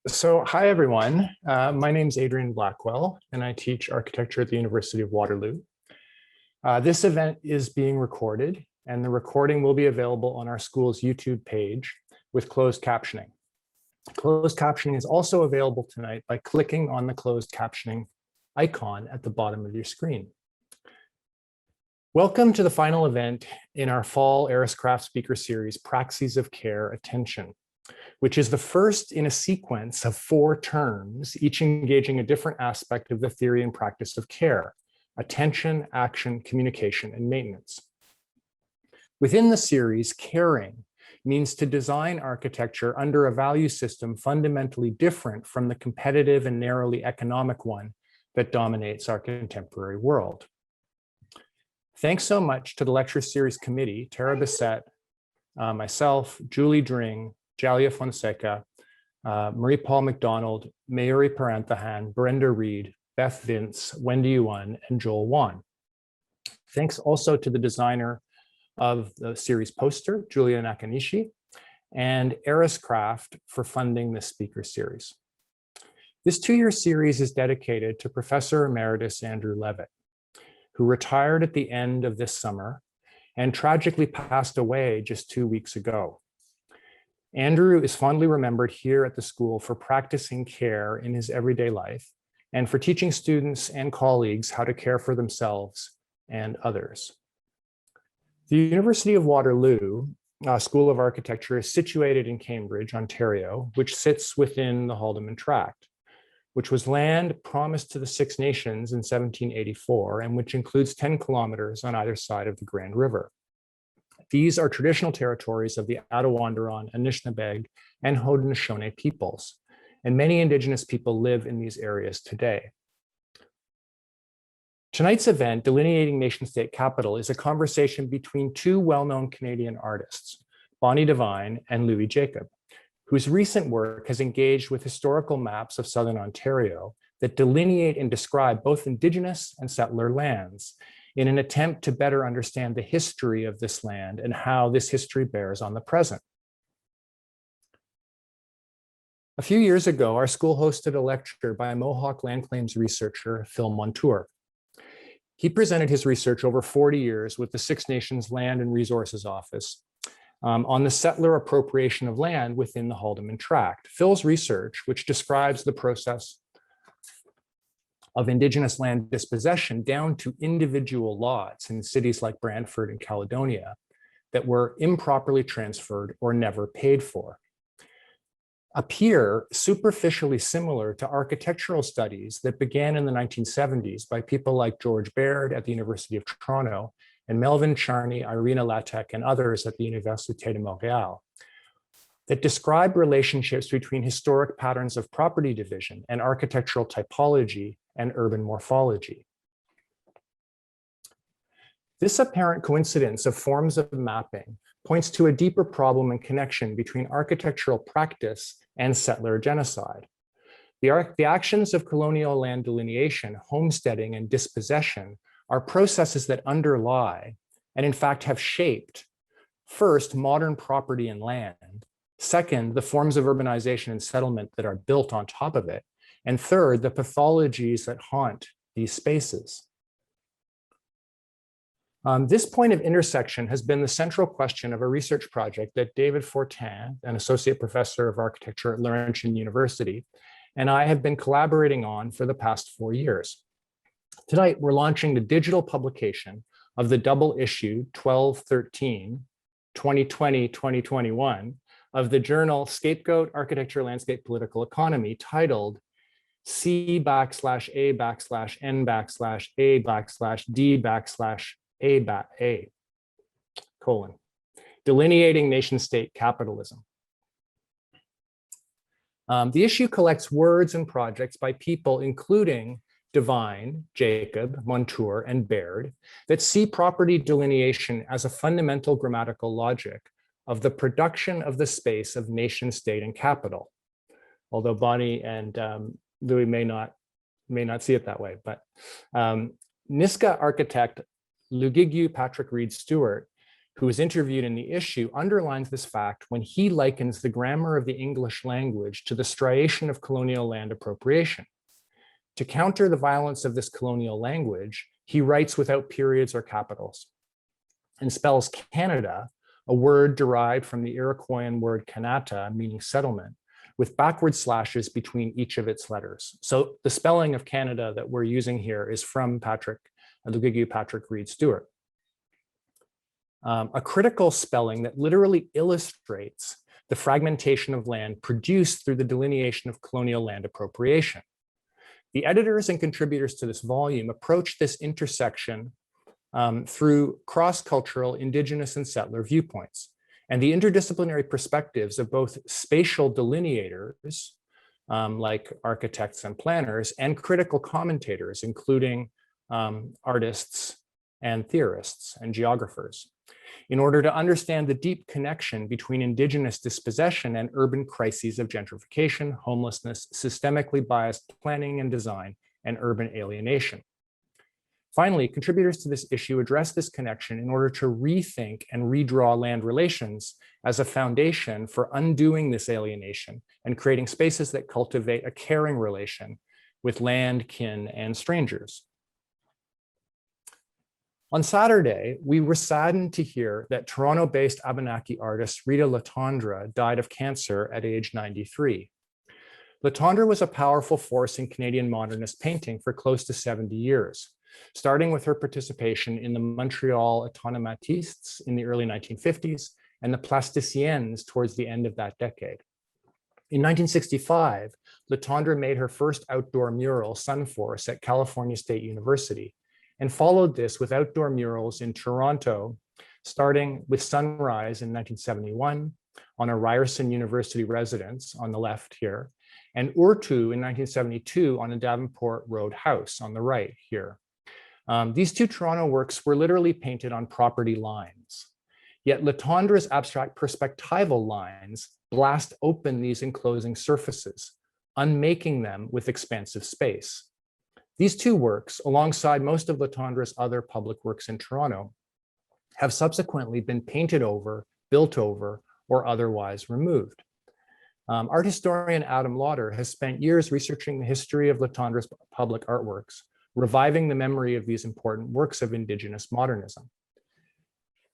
Hi everyone. My name is Adrian Blackwell, and I teach architecture at the University of Waterloo. This event is being recorded, and the recording will be available on our school's YouTube page with closed captioning. Closed captioning is also available tonight by clicking on the closed captioning icon at the bottom of your screen. Welcome to the final event in our fall Ariscraft speaker series, Praxes of Care, Attention, which is the first in a sequence of 4 terms, each engaging a different aspect of the theory and practice of care: attention, action, communication, and maintenance. Within the series, caring means to design architecture under a value system fundamentally different from the competitive and narrowly economic one that dominates our contemporary world. Thanks so much to the lecture series committee, Tara Bissett, myself, Julie Dring, Jaliya Fonseka, Marie-Paule Macdonald, Mayuri Paranthahan, Brenda Reid, Beth Vince, Wendy Yuan, and Yuan. Thanks also to the designer of the series poster, Julia Nakanishi, and Ariscraft for funding this speaker series. This 2-year series is dedicated to Professor Emeritus Andrew Levitt, who retired at the end of this summer and tragically passed away just 2 weeks ago. Andrew is fondly remembered here at the school for practicing care in his everyday life and for teaching students and colleagues how to care for themselves and others. The University of Waterloo School of Architecture is situated in Cambridge, Ontario, which sits within the Haldimand Tract, which was land promised to the Six Nations in 1784 and which includes 10 kilometers on either side of the Grand River. These are traditional territories of the Attawandaron, Anishinaabeg, and Haudenosaunee peoples, and many Indigenous people live in these areas today. Tonight's event, Delineating Nation-State Capital, is a conversation between 2 well-known Canadian artists, Bonnie Devine and Luis Jacob, whose recent work has engaged with historical maps of Southern Ontario that delineate and describe both Indigenous and settler lands, in an attempt to better understand the history of this land and how this history bears on the present. A few years ago, our school hosted a lecture by a Mohawk land claims researcher, Phil Montour. He presented his research over 40 years with the Six Nations Land and Resources Office on the settler appropriation of land within the Haldimand Tract. Phil's research, which describes the process of Indigenous land dispossession down to individual lots in cities like Brantford and Caledonia that were improperly transferred or never paid for, appear superficially similar to architectural studies that began in the 1970s by people like George Baird at the University of Toronto and Melvin Charney, Irina Latek, and others at the Université de Montréal, that describe relationships between historic patterns of property division and architectural typology and urban morphology. This apparent coincidence of forms of mapping points to a deeper problem and connection between architectural practice and settler genocide. The actions of colonial land delineation, homesteading, and dispossession are processes that underlie, and in fact have shaped, first, modern property and land, second, the forms of urbanization and settlement that are built on top of it, and third, the pathologies that haunt these spaces. This point of intersection has been the central question of a research project that David Fortin, an associate professor of architecture at Laurentian University, and I have been collaborating on for the past 4 years. Tonight, we're launching the digital publication of the double issue 1213, 2020-2021 of the journal Scapegoat, Architecture, Landscape, Political Economy, titled C/A/N/A/D/A/A: Delineating Nation-State Capitalism. The issue collects words and projects by people including Devine, Jacob, Montour, and Baird that see property delineation as a fundamental grammatical logic of the production of the space of nation, state, and capital. Although Bonnie and Louis may not see it that way, but Niska architect Lugigyu Patrick Reed Stewart, who was interviewed in the issue, underlines this fact when he likens the grammar of the English language to the striation of colonial land appropriation. To counter the violence of this colonial language, he writes without periods or capitals and spells Canada, a word derived from the Iroquoian word Kanata, meaning settlement, with backward slashes between each of its letters. So the spelling of Canada that we're using here is from Patrick Reid Stewart. A critical spelling that literally illustrates the fragmentation of land produced through the delineation of colonial land appropriation. The editors and contributors to this volume approach this intersection through cross-cultural Indigenous and settler viewpoints, and the interdisciplinary perspectives of both spatial delineators, like architects and planners, and critical commentators, including artists and theorists and geographers, in order to understand the deep connection between Indigenous dispossession and urban crises of gentrification, homelessness, systemically biased planning and design, and urban alienation. Finally, contributors to this issue address this connection in order to rethink and redraw land relations as a foundation for undoing this alienation and creating spaces that cultivate a caring relation with land, kin, and strangers. On Saturday, we were saddened to hear that Toronto-based Abenaki artist Rita Latondra died of cancer at age 93. Latondra was a powerful force in Canadian modernist painting for close to 70 years, starting with her participation in the Montreal Autonomatistes in the early 1950s and the Plasticiennes towards the end of that decade. In 1965, Latondra made her first outdoor mural, Sunforce, at California State University, and followed this with outdoor murals in Toronto, starting with Sunrise in 1971 on a Ryerson University residence on the left here, and Urtu in 1972 on a Davenport Road house on the right here. These two Toronto works were literally painted on property lines. Yet Latondra's abstract perspectival lines blast open these enclosing surfaces, unmaking them with expansive space. These two works, alongside most of Latondra's other public works in Toronto, have subsequently been painted over, built over, or otherwise removed. Art historian Adam Lauder has spent years researching the history of Latondra's public artworks, reviving the memory of these important works of Indigenous modernism.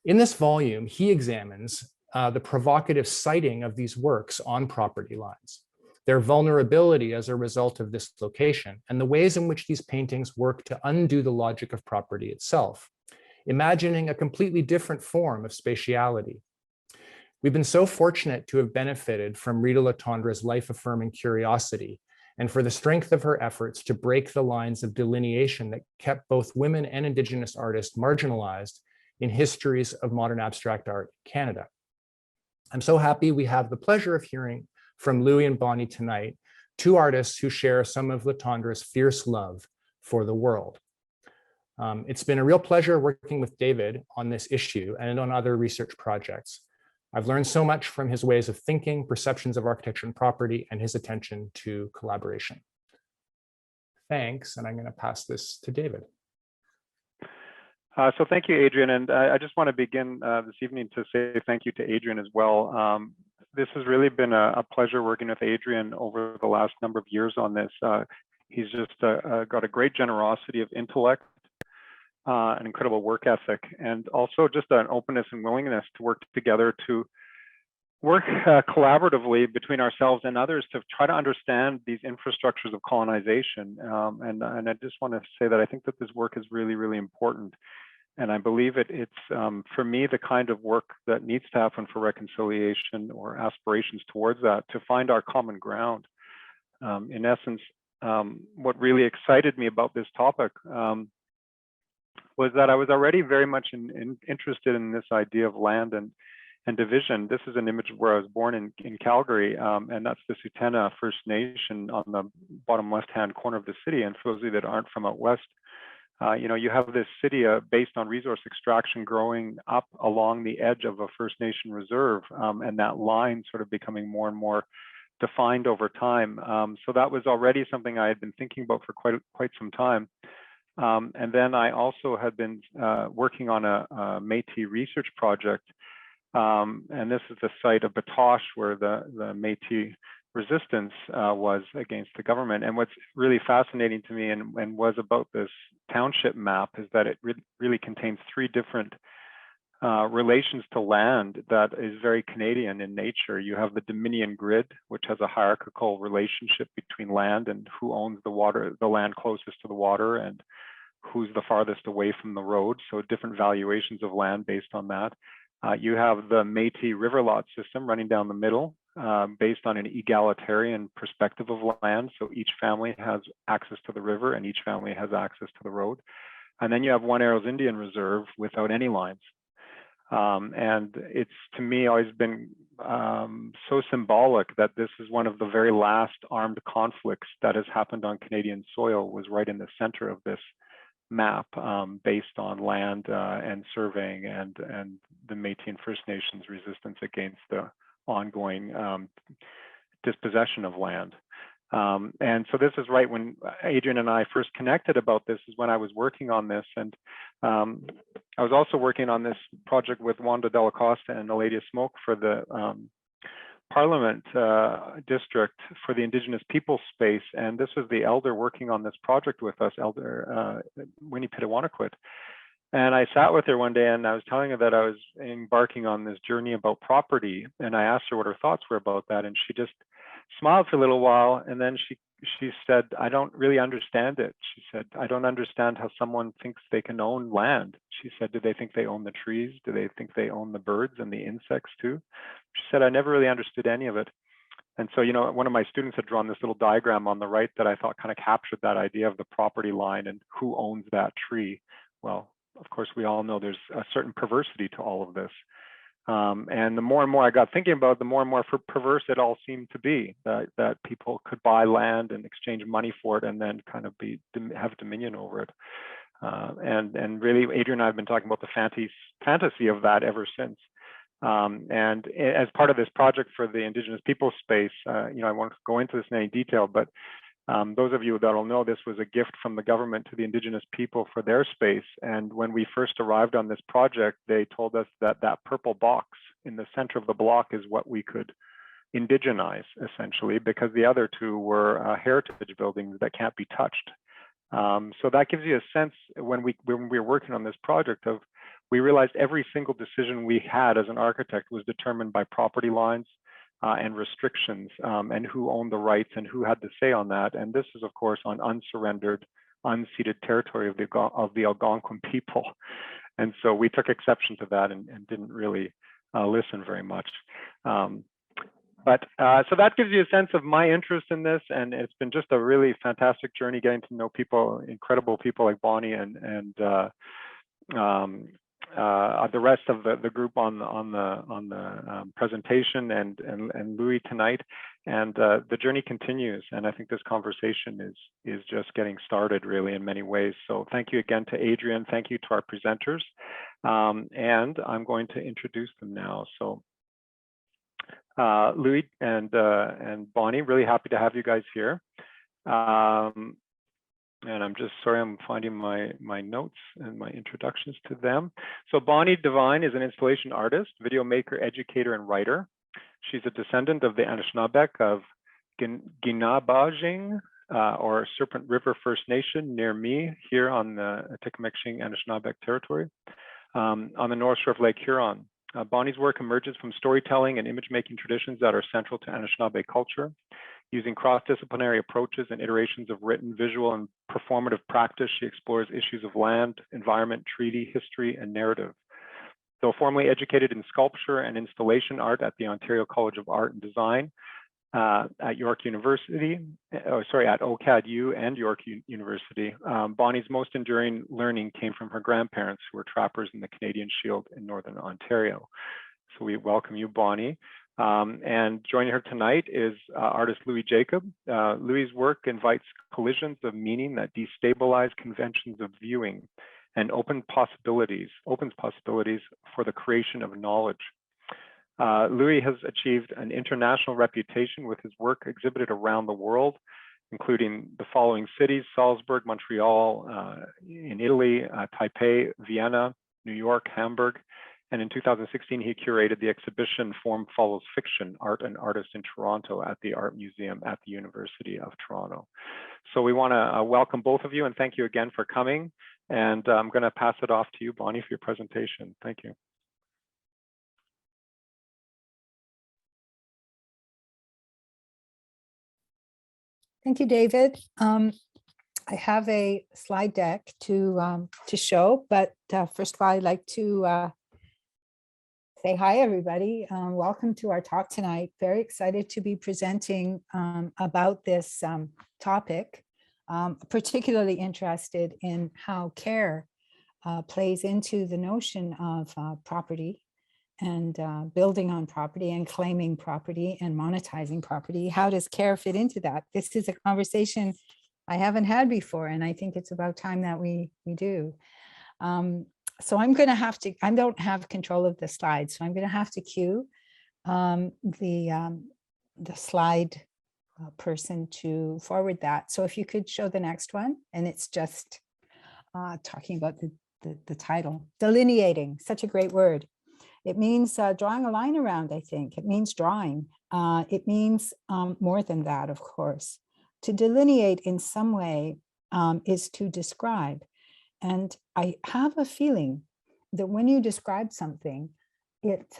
In this volume, he examines the provocative siting of these works on property lines, their vulnerability as a result of this location, and the ways in which these paintings work to undo the logic of property itself, imagining a completely different form of spatiality. We've been so fortunate to have benefited from Rita Latondra's life-affirming curiosity and for the strength of her efforts to break the lines of delineation that kept both women and Indigenous artists marginalized in histories of modern abstract art in Canada. I'm so happy we have the pleasure of hearing from Louis and Bonnie tonight, two artists who share some of Latondra's fierce love for the world. It's been a real pleasure working with David on this issue and on other research projects. I've learned so much from his ways of thinking, perceptions of architecture and property, and his attention to collaboration. Thanks, and I'm going to pass this to David. So thank you, Adrian. And I just want to begin this evening to say thank you to Adrian as well. This has really been a pleasure working with Adrian over the last number of years on this. He's just got a great generosity of intellect, an incredible work ethic, and also just an openness and willingness to work together, to work collaboratively between ourselves and others to try to understand these infrastructures of colonization. And I just want to say that I think that this work is really, really important. And I believe it's, for me, the kind of work that needs to happen for reconciliation or aspirations towards that, to find our common ground. In essence, what really excited me about this topic was that I was already very much interested in this idea of land and division. This is an image of where I was born in Calgary, and that's the Tsutena First Nation on the bottom left-hand corner of the city. And for those of you that aren't from out west, you have this city based on resource extraction growing up along the edge of a First Nation reserve, and that line sort of becoming more and more defined over time. So that was already something I had been thinking about for quite some time. And then I also had been working on a Métis research project. And this is the site of Batoche, where the Métis resistance was against the government. And what's really fascinating to me and was about this township map is that it really contains three different relations to land that is very Canadian in nature. You have the Dominion grid, which has a hierarchical relationship between land and who owns the water, the land closest to the water, and who's the farthest away from the road. So different valuations of land based on that. You have the Métis river lot system running down the middle, based on an egalitarian perspective of land. So each family has access to the river and each family has access to the road. And then you have One Arrows Indian Reserve without any lines. And it's, to me, always been so symbolic that this is one of the very last armed conflicts that has happened on Canadian soil, was right in the center of this map, based on land and surveying and the Métis and First Nations resistance against the ongoing dispossession of land. And so this is right when Adrian and I first connected about this, is when I was working on this. And I was also working on this project with Wanda Della Costa and Eladia Smoke for the Parliament District for the Indigenous People space. And this was the elder working on this project with us, Elder Winnie Pitawanakwit. And I sat with her one day and I was telling her that I was embarking on this journey about property. And I asked her what her thoughts were about that. And she just smiled for a little while. And then she said, I don't really understand it. She said, I don't understand how someone thinks they can own land. She said, do they think they own the trees? Do they think they own the birds and the insects too? She said, I never really understood any of it. And so, you know, one of my students had drawn this little diagram on the right that I thought kind of captured that idea of the property line and who owns that tree. Well, of course, we all know there's a certain perversity to all of this. And the more and more I got thinking about it, the more and more perverse it all seemed to be, that people could buy land and exchange money for it and then kind of have dominion over it. And really, Adrian and I have been talking about the fantasy of that ever since. And as part of this project for the Indigenous People space, you know, I won't go into this in any detail, but those of you that will know, this was a gift from the government to the Indigenous people for their space. And when we first arrived on this project, they told us that that purple box in the center of the block is what we could indigenize, essentially, because the other two were heritage buildings that can't be touched. So that gives you a sense when we were working on this project of, we realized every single decision we had as an architect was determined by property lines and restrictions, and who owned the rights and who had the say on that. And this is, of course, on unsurrendered, unceded territory of the Algonquin people. And so we took exception to that and didn't really listen very much. So that gives you a sense of my interest in this, and it's been just a really fantastic journey getting to know people, incredible people like Bonnie and the rest of the group on the presentation and Louis tonight, and the journey continues. And I think this conversation is just getting started, really, in many ways. So thank you again to Adrian. Thank you to our presenters, and I'm going to introduce them now. So Louis and Bonnie, really happy to have you guys here. And I'm just sorry, I'm finding my notes and my introductions to them. So Bonnie Devine is an installation artist, video maker, educator, and writer. She's a descendant of the Anishinaabeg of Ginabajing, or Serpent River First Nation near me here on the Tecumseh Anishinaabeg territory, on the north shore of Lake Huron. Bonnie's work emerges from storytelling and image-making traditions that are central to Anishinaabe culture. Using cross-disciplinary approaches and iterations of written, visual, and performative practice, she explores issues of land, environment, treaty, history, and narrative. Though formally educated in sculpture and installation art at the Ontario College of Art and Design, at York University, at OCAD-U and York University, Bonnie's most enduring learning came from her grandparents, who were trappers in the Canadian Shield in Northern Ontario. So we welcome you, Bonnie. And joining her tonight is artist Louis Jacob. Louis's work invites collisions of meaning that destabilize conventions of viewing and opens possibilities for the creation of knowledge. Louis has achieved an international reputation with his work exhibited around the world, including the following cities: Salzburg, Montreal, in Italy, Taipei, Vienna, New York, Hamburg. And in 2016, he curated the exhibition Form Follows Fiction, Art and Artists in Toronto at the Art Museum at the University of Toronto. So we want to welcome both of you and thank you again for coming. And I'm going to pass it off to you, Bonnie, for your presentation. Thank you. Thank you, David. I have a slide deck to show, but first of all, I'd like to say hi, everybody. Welcome to our talk tonight. Very excited to be presenting about this topic. Particularly interested in how care plays into the notion of property and building on property and claiming property and monetizing property. How does care fit into that? This is a conversation I haven't had before, and I think it's about time that we do. So I'm going to have to, I don't have control of the slides, so I'm going to have to cue the slide person to forward that. So if you could show the next one, and it's just talking about the title, Delineating, such a great word. It means drawing a line around, I think. It means drawing. It means more than that, of course. To delineate in some way is to describe. And I have a feeling that when you describe something, it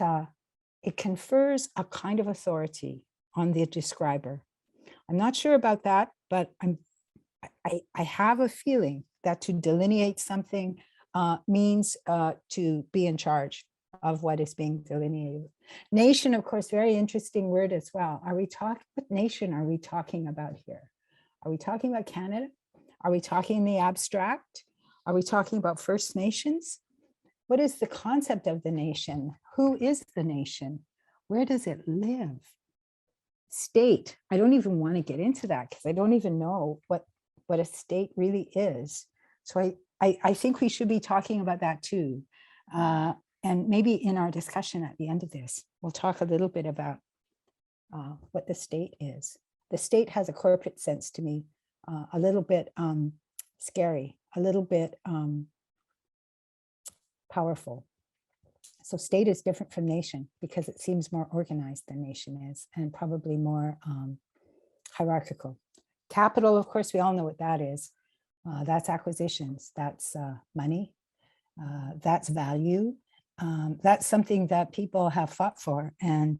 confers a kind of authority on the describer. I'm not sure about that, but I have a feeling that to delineate something means to be in charge of what is being delineated. Nation, of course, very interesting word as well. Are we talking, what nation are we talking about here? Are we talking about Canada? Are we talking in the abstract? Are we talking about First Nations? What is the concept of the nation? Who is the nation? Where does it live? State, I don't even want to get into that because I don't even know what a state really is. So I think we should be talking about that too. And maybe in our discussion at the end of this, we'll talk a little bit about what the state is. The state has a corporate sense to me, a little bit scary, a little bit powerful. So state is different from nation because it seems more organized than nation is, and probably more hierarchical. Capital, of course, we all know what that is. That's acquisitions, that's money, that's value. That's something that people have fought for, and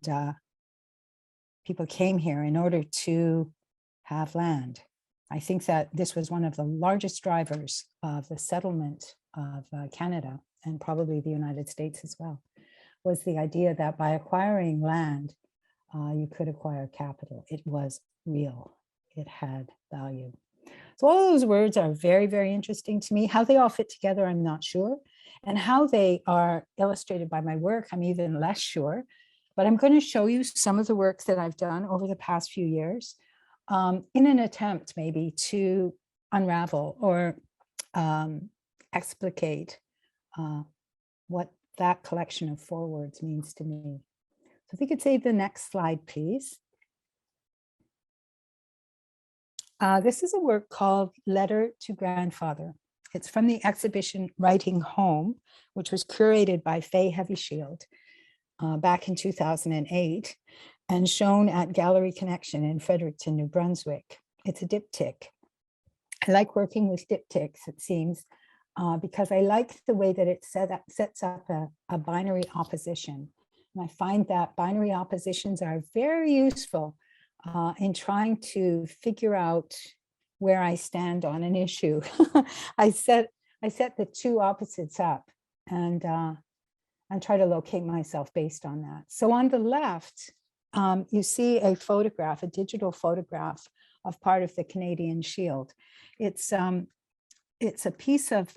people came here in order to have land. I think that this was one of the largest drivers of the settlement of Canada, and probably the United States as well, was the idea that by acquiring land, you could acquire capital. It was real, it had value. So all those words are very, very interesting to me. How they all fit together, I'm not sure. And how they are illustrated by my work, I'm even less sure. But I'm going to show you some of the work that I've done over the past few years in an attempt maybe to unravel or explicate what that collection of 4 words means to me. So if we could save the next slide, please. This is a work called Letter to Grandfather. It's from the exhibition Writing Home, which was curated by Faye Heavyshield back in 2008 and shown at Gallery Connection in Fredericton, New Brunswick. It's a diptych. I like working with diptychs, it seems, because I like the way that it sets up a binary opposition. And I find that binary oppositions are very useful in trying to figure out where I stand on an issue. I set the 2 opposites up and try to locate myself based on that. So on the left, you see a photograph, a digital photograph of part of the Canadian Shield. It's a piece of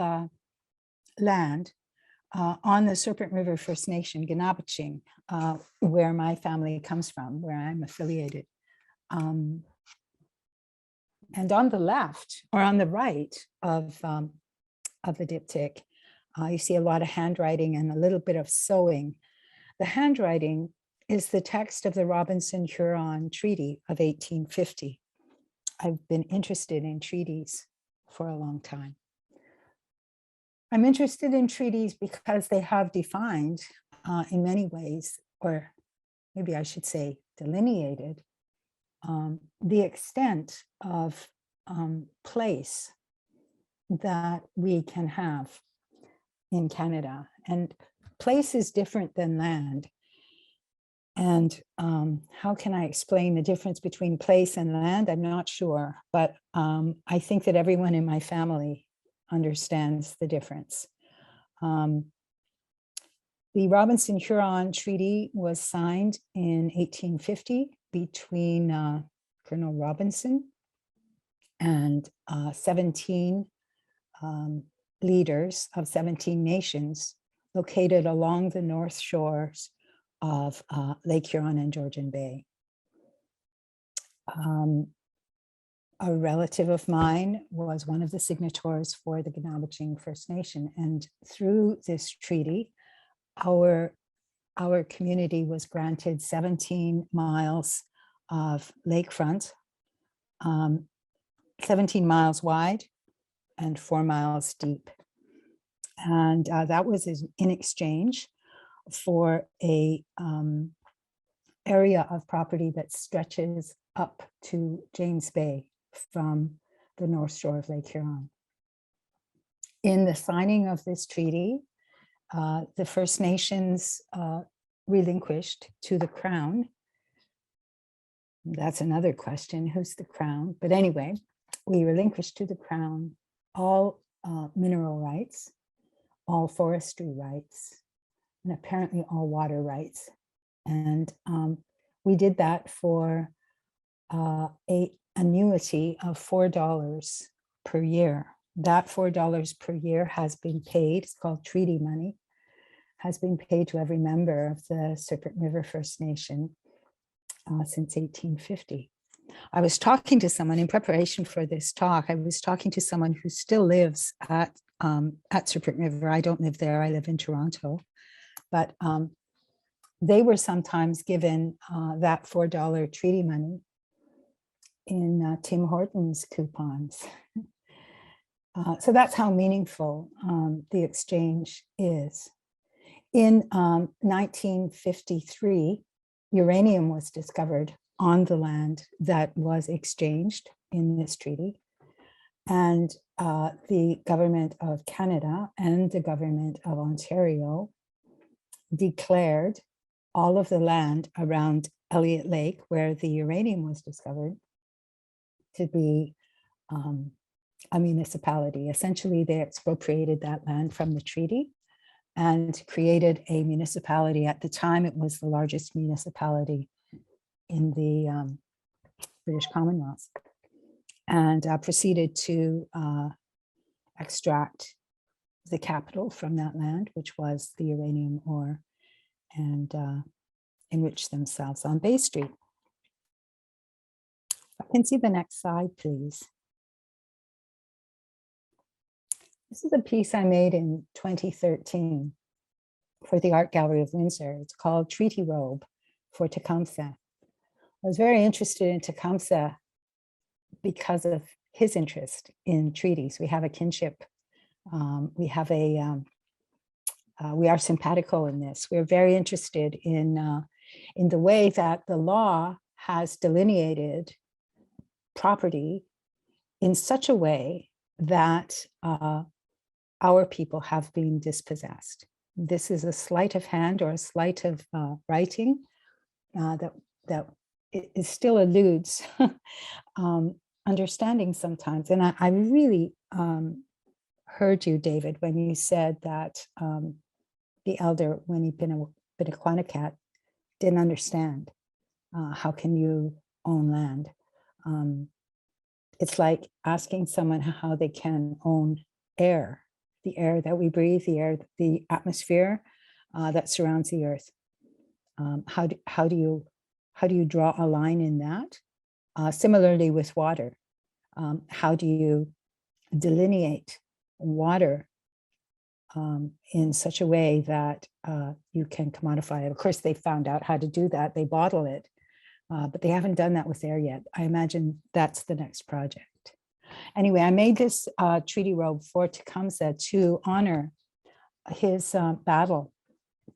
land on the Serpent River First Nation, Ginabiching, where my family comes from, where I'm affiliated. And on the left or on the right of the diptych, you see a lot of handwriting and a little bit of sewing. The handwriting is the text of the Robinson-Huron Treaty of 1850. I've been interested in treaties for a long time. I'm interested in treaties because they have defined in many ways, or maybe I should say delineated, the extent of place that we can have in Canada. And place is different than land. And how can I explain the difference between place and land? I'm not sure, but I think that everyone in my family understands the difference. The Robinson-Huron Treaty was signed in 1850 between Colonel Robinson and 17 leaders of 17 nations located along the north shores of Lake Huron and Georgian Bay. A relative of mine was one of the signatories for the Anishinaabitude First Nation, and through this treaty, our community was granted 17 miles of lakefront, 17 miles wide and 4 miles deep. And that was in exchange for a area of property that stretches up to James Bay from the north shore of Lake Huron. In the signing of this treaty, the First Nations relinquished to the Crown. That's another question, who's the Crown? But anyway, we relinquished to the Crown all mineral rights, all forestry rights, and apparently all water rights. And we did that for an annuity of $4 per year. That $4 per year has been paid, it's called treaty money, has been paid to every member of the Serpent River First Nation since 1850. I was talking to someone in preparation for this talk. I was talking to someone who still lives at Serpent River. I don't live there, I live in Toronto. But they were sometimes given that $4 treaty money in Tim Hortons coupons. So that's how meaningful the exchange is. In 1953, uranium was discovered on the land that was exchanged in this treaty. And the government of Canada and the government of Ontario declared all of the land around Elliott Lake, where the uranium was discovered, to be a municipality. Essentially, they expropriated that land from the treaty and created a municipality. At the time, it was the largest municipality in the British Commonwealth, and proceeded to extract the capital from that land, which was the uranium ore, and enrich themselves on Bay Street. I can see the next slide, please. This is a piece I made in 2013 for the Art Gallery of Windsor. It's called Treaty Robe for Tecumseh. I was very interested in Tecumseh because of his interest in treaties. We have a kinship. We are simpatico in this. We're very interested in the way that the law has delineated property in such a way that our people have been dispossessed. This is a sleight of hand or a sleight of writing that it still eludes understanding sometimes. And I really heard you, David, when you said that the elder, when he'd been a Quanicat, didn't understand how can you own land. It's like asking someone how they can own air, the air that we breathe, the atmosphere that surrounds the earth. How do you draw a line in that? Similarly with water, how do you delineate water in such a way that you can commodify it? Of course, they found out how to do that. They bottle it. but they haven't done that with air yet. I imagine that's the next project. Anyway, I made this treaty robe for Tecumseh to honor his battle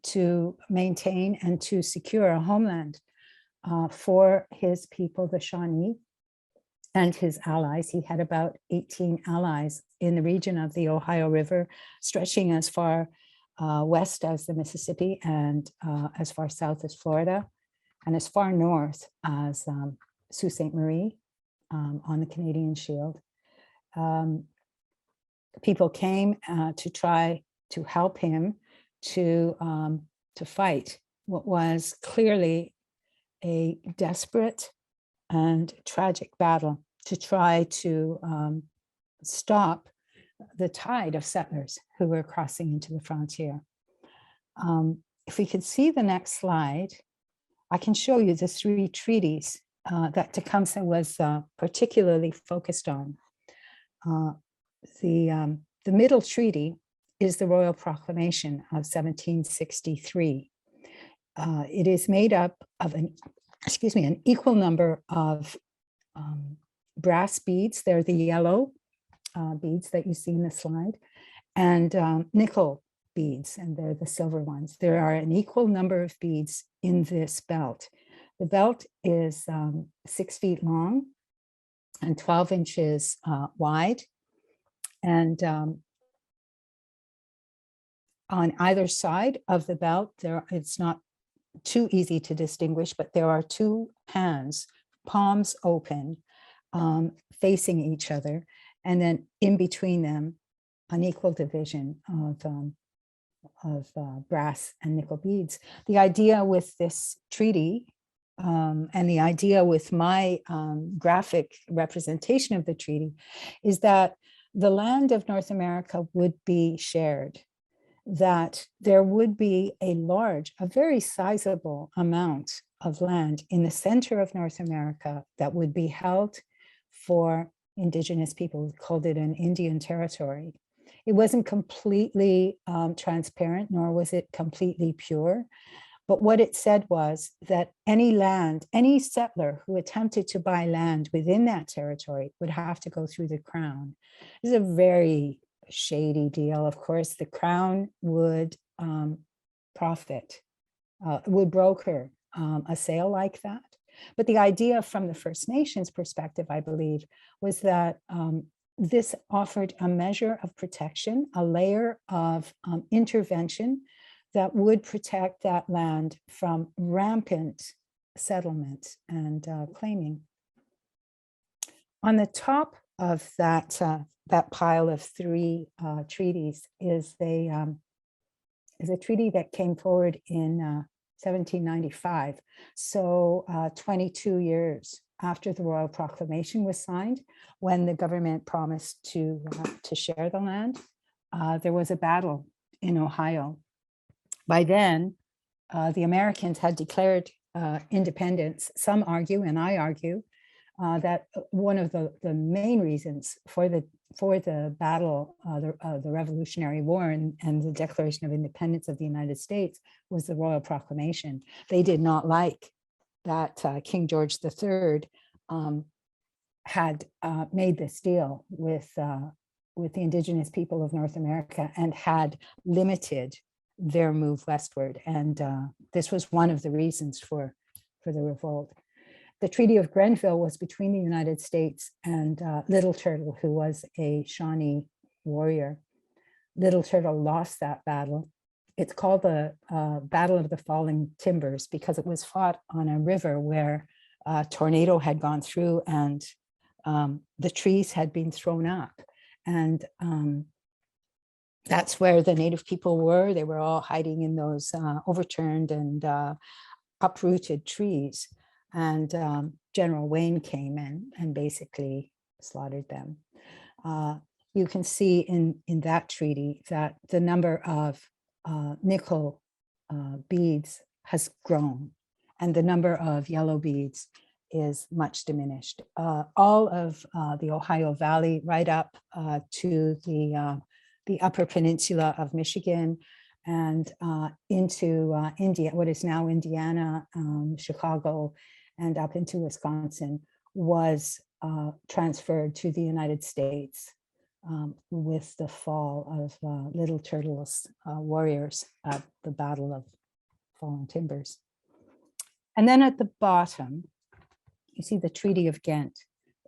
to maintain and to secure a homeland for his people, the Shawnee, and his allies. He had about 18 allies in the region of the Ohio River, stretching as far west as the Mississippi and as far south as Florida, and as far north as Sault Ste. Marie on the Canadian Shield. People came to try to help him to fight what was clearly a desperate and tragic battle to try to stop the tide of settlers who were crossing into the frontier. If we could see the next slide, I can show you the 3 treaties that Tecumseh was particularly focused on. The middle treaty is the Royal Proclamation of 1763. It is made up of an equal number of brass beads. They're the yellow beads that you see in the slide, and nickel beads, and they're the silver ones. There are an equal number of beads in this belt. The belt is 6 feet long and 12 inches wide. And on either side of the belt, it's not too easy to distinguish, but there are 2 hands, palms open, facing each other, and then in between them, an equal division of brass and nickel beads. The idea with this treaty and the idea with my graphic representation of the treaty is that the land of North America would be shared, that there would be a very sizable amount of land in the center of North America that would be held for Indigenous people. We called it an Indian territory. It wasn't completely transparent, nor was it completely pure. But what it said was that any settler who attempted to buy land within that territory would have to go through the Crown. This is a very shady deal. Of course, the Crown would profit, would broker a sale like that. But the idea from the First Nations perspective, I believe, was that this offered a measure of protection, a layer of intervention that would protect that land from rampant settlement and claiming. On the top of that pile of 3 treaties is a treaty that came forward in 1795. So 22 years after the Royal Proclamation was signed, when the government promised to share the land, there was a battle in Ohio. By then, the Americans had declared independence. Some argue, and I argue, that one of the main reasons for the battle, the Revolutionary War and the Declaration of Independence of the United States was the Royal Proclamation. They did not like that King George III had made this deal with the Indigenous people of North America and had limited their move westward. And this was one of the reasons for the revolt. The Treaty of Grenville was between the United States and Little Turtle, who was a Shawnee warrior. Little Turtle lost that battle. It's called the Battle of the Falling Timbers because it was fought on a river where a tornado had gone through and the trees had been thrown up. And that's where the Native people were. They were all hiding in those overturned and uprooted trees. And General Wayne came in and basically slaughtered them. You can see in that treaty that the number of nickel beads has grown and the number of yellow beads is much diminished. All of the Ohio Valley right up to the upper peninsula of Michigan and into India, what is now Indiana, Chicago, and up into Wisconsin was transferred to the United States with the fall of Little Turtle's warriors at the Battle of Fallen Timbers. And then at the bottom, you see the Treaty of Ghent,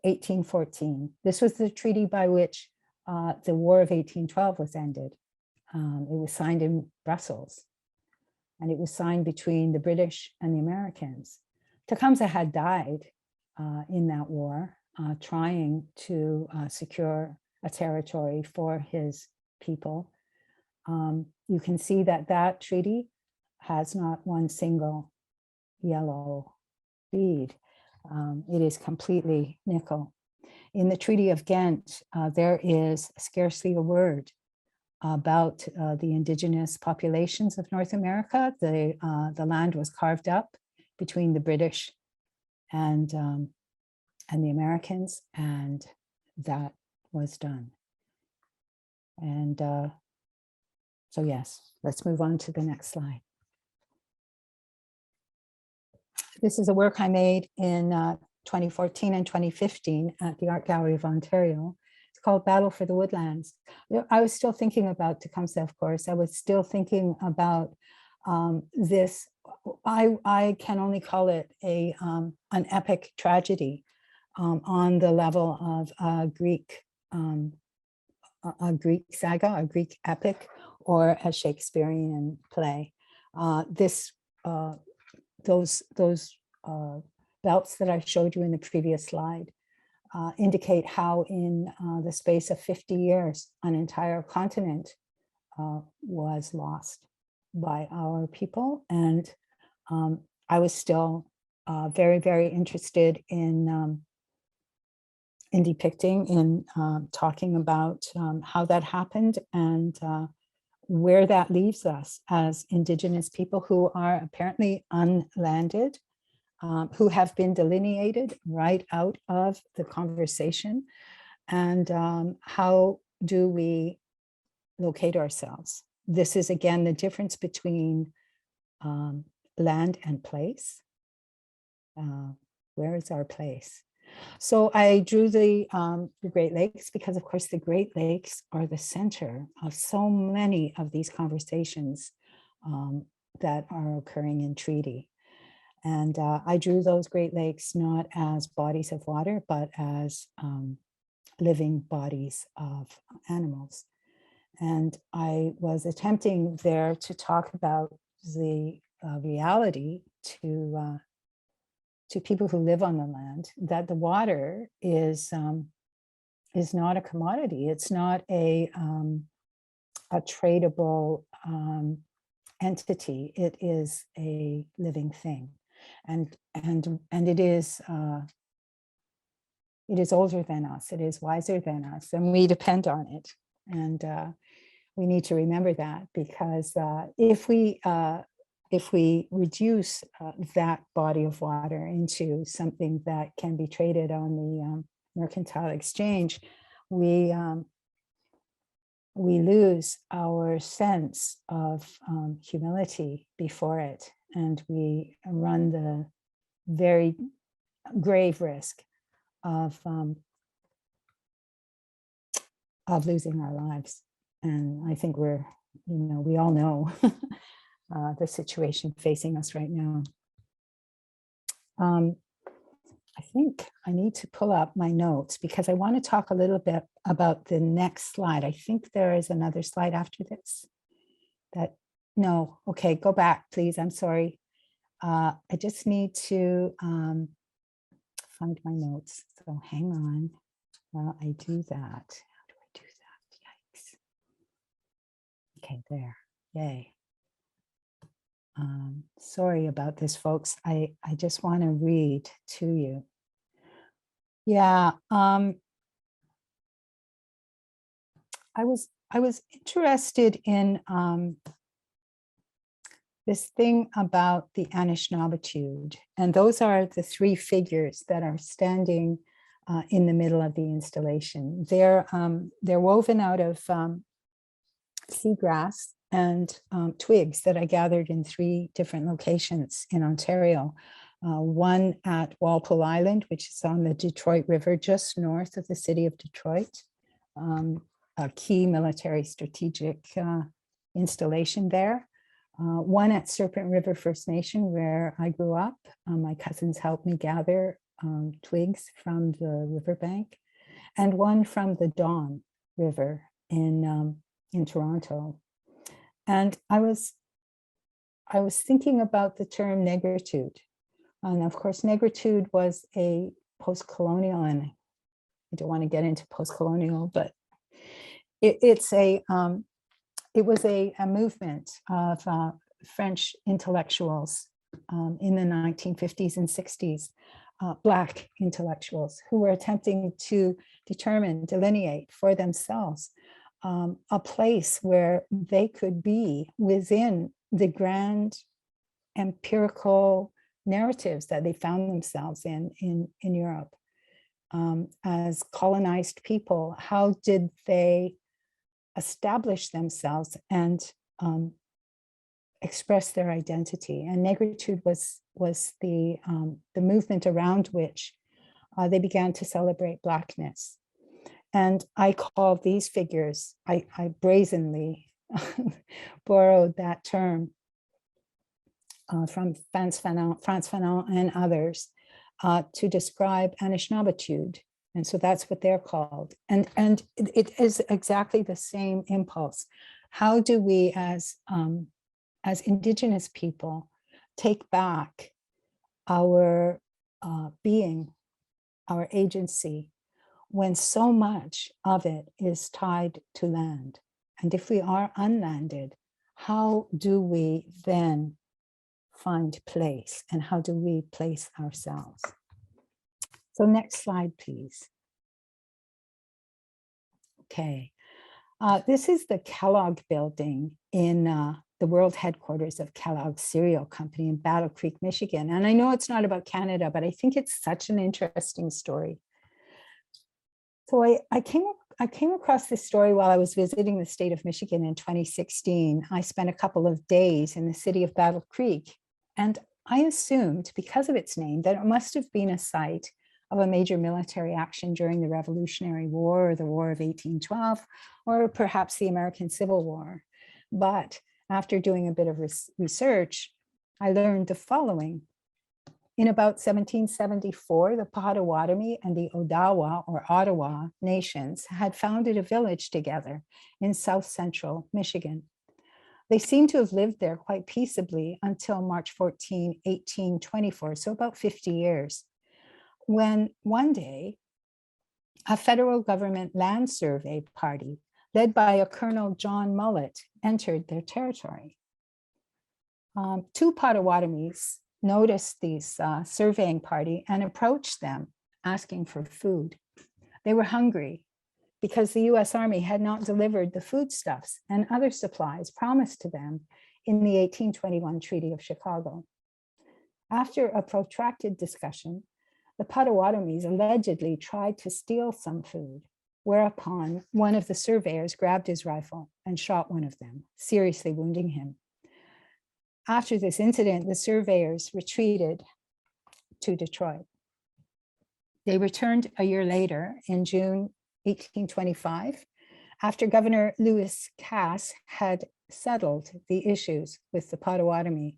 1814. This was the treaty by which the War of 1812 was ended. It was signed in Brussels, and it was signed between the British and the Americans. Tecumseh had died in that war, trying to secure a territory for his people. You can see that that treaty has not one single yellow bead. It is completely nickel. In the Treaty of Ghent, there is scarcely a word about the indigenous populations of North America. The land was carved up between the British and the Americans, and that was done. And so yes, let's move on to the next slide. This is a work I made in 2014 and 2015 at the Art Gallery of Ontario. It's called Battle for the Woodlands. I was still thinking about Tecumseh, of course. I was still thinking about this. I can only call it an epic tragedy on the level of a Greek saga, a Greek epic, or a Shakespearean play. Those belts that I showed you in the previous slide indicate how in the space of 50 years, an entire continent was lost by our people. And I was still very, very interested in depicting, in talking about how that happened and where that leaves us as Indigenous people who are apparently unlanded, who have been delineated right out of the conversation. And how do we locate ourselves? This is, again, the difference between land and place. Where is our place? So I drew the Great Lakes because, of course, the Great Lakes are the center of so many of these conversations that are occurring in treaty. And I drew those Great Lakes not as bodies of water, but as living bodies of animals. And I was attempting there to talk about the reality to people who live on the land, that the water is not a commodity. It's not a tradable entity. It is a living thing, and it is older than us. It is wiser than us, and we depend on it. And we need to remember that, because if we reduce that body of water into something that can be traded on the mercantile exchange, we lose our sense of humility before it, and we run the very grave risk of losing our lives. And I think we all know the situation facing us right now. I think I need to pull up my notes because I want to talk a little bit about the next slide. I think there is another slide after this. No, okay, go back, please. I'm sorry. I just need to find my notes. So hang on while I do that. How do I do that? Yikes. Okay, there. Yay. Sorry about this, folks. I just want to read to you. Yeah, I was interested in this thing about the Anishinaabitude, and those are the three figures that are standing in the middle of the installation. They're woven out of seagrass and twigs that I gathered in 3 different locations in Ontario one at Walpole Island, which is on the Detroit River, just north of the city of Detroit, a key military strategic installation there. One at Serpent River First Nation, where I grew up. My cousins helped me gather twigs from the riverbank, and one from the Don River in Toronto. And I was thinking about the term negritude. And of course, negritude was a post-colonial, and I don't want to get into post-colonial, but it was a movement of French intellectuals in the 1950s and 60s, Black intellectuals who were attempting to delineate for themselves a place where they could be within the grand empirical narratives that they found themselves in Europe. As colonized people, how did they establish themselves and express their identity? And negritude was the movement around which they began to celebrate Blackness. And I call these figures, I brazenly borrowed that term from Frantz Fanon and others to describe Anishinaabitude. And so that's what they're called. And it is exactly the same impulse. How do we as Indigenous people take back our being, our agency, when so much of it is tied to land? And if we are unlanded, how do we then find place, and how do we place ourselves? So next slide, please. Okay, this is the Kellogg building in the world headquarters of Kellogg Cereal Company in Battle Creek, Michigan. And I know it's not about Canada, but I think it's such an interesting story. So I came across this story while I was visiting the state of Michigan in 2016. I spent a couple of days in the city of Battle Creek, and I assumed, because of its name, that it must have been a site of a major military action during the Revolutionary War, or the War of 1812, or perhaps the American Civil War. But after doing a bit of research, I learned the following. In about 1774, the Potawatomi and the Odawa or Ottawa nations had founded a village together in south central Michigan. They seem to have lived there quite peaceably until March 14, 1824, so about 50 years, when one day a federal government land survey party led by a Colonel John Mullet entered their territory. Two Potawatomis noticed this surveying party and approached them asking for food. They were hungry because the US Army had not delivered the foodstuffs and other supplies promised to them in the 1821 Treaty of Chicago. After a protracted discussion, the Potawatomis allegedly tried to steal some food, whereupon one of the surveyors grabbed his rifle and shot one of them, seriously wounding him. After this incident, the surveyors retreated to Detroit. They returned a year later in June 1825, after Governor Lewis Cass had settled the issues with the Potawatomi,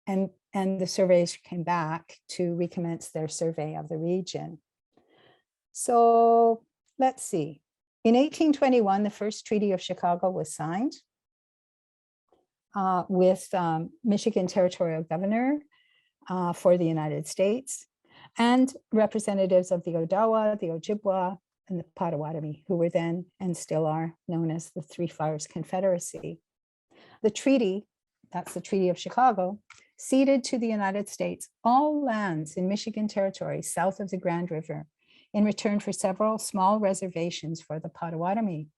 and the surveyors came back to recommence their survey of the region. So let's see. In 1821, the first Treaty of Chicago was signed with Michigan Territorial Governor for the United States and representatives of the Odawa, the Ojibwa, and the Potawatomi, who were then and still are known as the Three Fires Confederacy. The treaty, that's the Treaty of Chicago, ceded to the United States all lands in Michigan Territory south of the Grand River in return for several small reservations for the Potawatomi.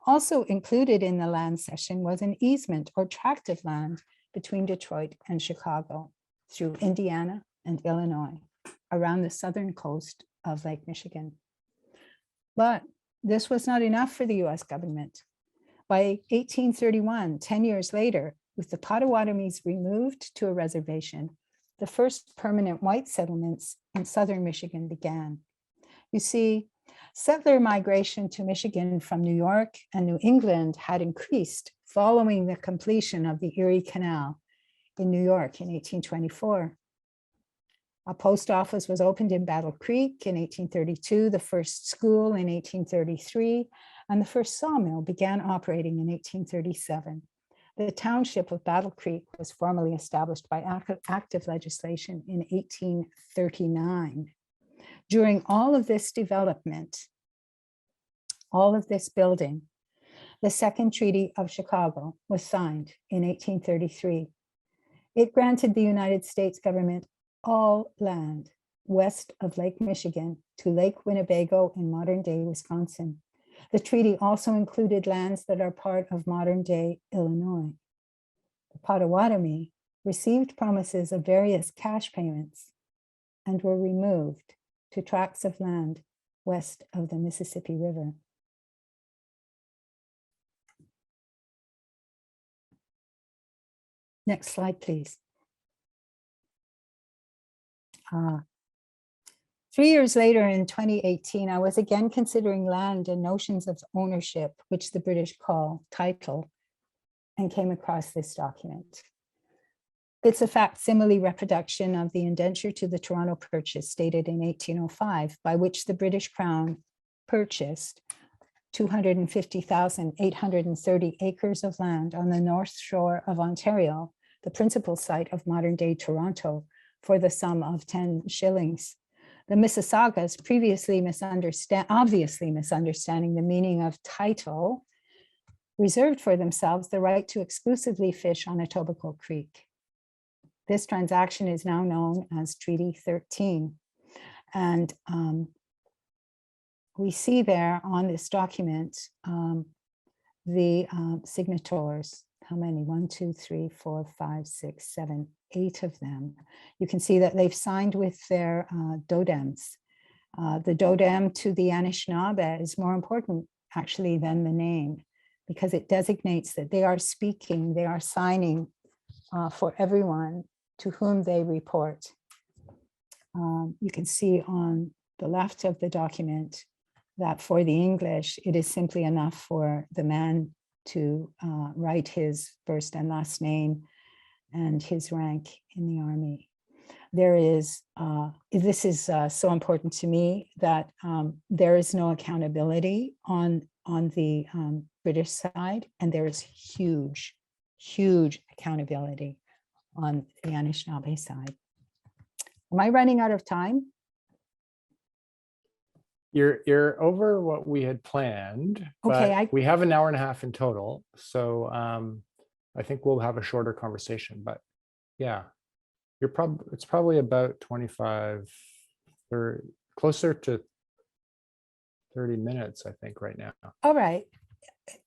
Also included in the land cession was an easement or tract of land between Detroit and Chicago through Indiana and Illinois around the southern coast of Lake Michigan. But this was not enough for the US government. By 1831, 10 years later, with the Potawatomis removed to a reservation, the first permanent white settlements in southern Michigan began. You see, settler migration to Michigan from New York and New England had increased following the completion of the Erie Canal in New York in 1824. A post office was opened in Battle Creek in 1832, the first school in 1833, and the first sawmill began operating in 1837. The township of Battle Creek was formally established by active legislation in 1839. During all of this development, all of this building, the Second Treaty of Chicago was signed in 1833. It granted the United States government all land west of Lake Michigan to Lake Winnebago in modern-day Wisconsin. The treaty also included lands that are part of modern-day Illinois. The Potawatomi received promises of various cash payments and were removed to tracts of land west of the Mississippi River. Next slide, please. 3 years later, in 2018, I was again considering land and notions of ownership, which the British call title, and came across this document. It's a facsimile reproduction of the indenture to the Toronto Purchase dated in 1805, by which the British Crown purchased 250,830 acres of land on the north shore of Ontario, the principal site of modern-day Toronto, for the sum of 10 shillings. The Mississaugas, previously obviously misunderstanding the meaning of title, reserved for themselves the right to exclusively fish on Etobicoke Creek. This transaction is now known as Treaty 13. And we see there on this document the signatories. How many? 1, 2, 3, 4, 5, 6, 7, 8 of them. You can see that they've signed with their dodems. The dodem to the Anishinaabe is more important actually than the name, because it designates that they are speaking, they are signing for everyone to whom they report. You can see on the left of the document that for the English, it is simply enough for the man to write his first and last name and his rank in the army. There is, this is so important to me that there is no accountability on the British side, and there is huge accountability on the Anishinaabe side. Am I running out of time? You're over what we had planned, Okay, but we have an hour and a half in total. So I think we'll have a shorter conversation, but yeah, it's probably about 25, 30, closer to 30 minutes, I think, right now. All right.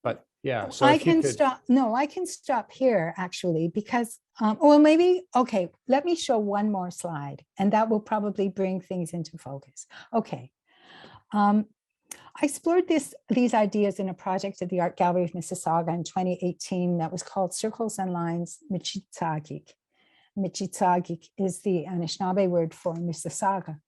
But yeah, so I can stop. No, I can stop here actually, because, well, maybe, okay, let me show one more slide and that will probably bring things into focus. Okay. I explored these ideas in a project at the Art Gallery of Mississauga in 2018 that was called Circles and Lines Michitsagik. Michitsagik is the Anishinaabe word for Mississauga.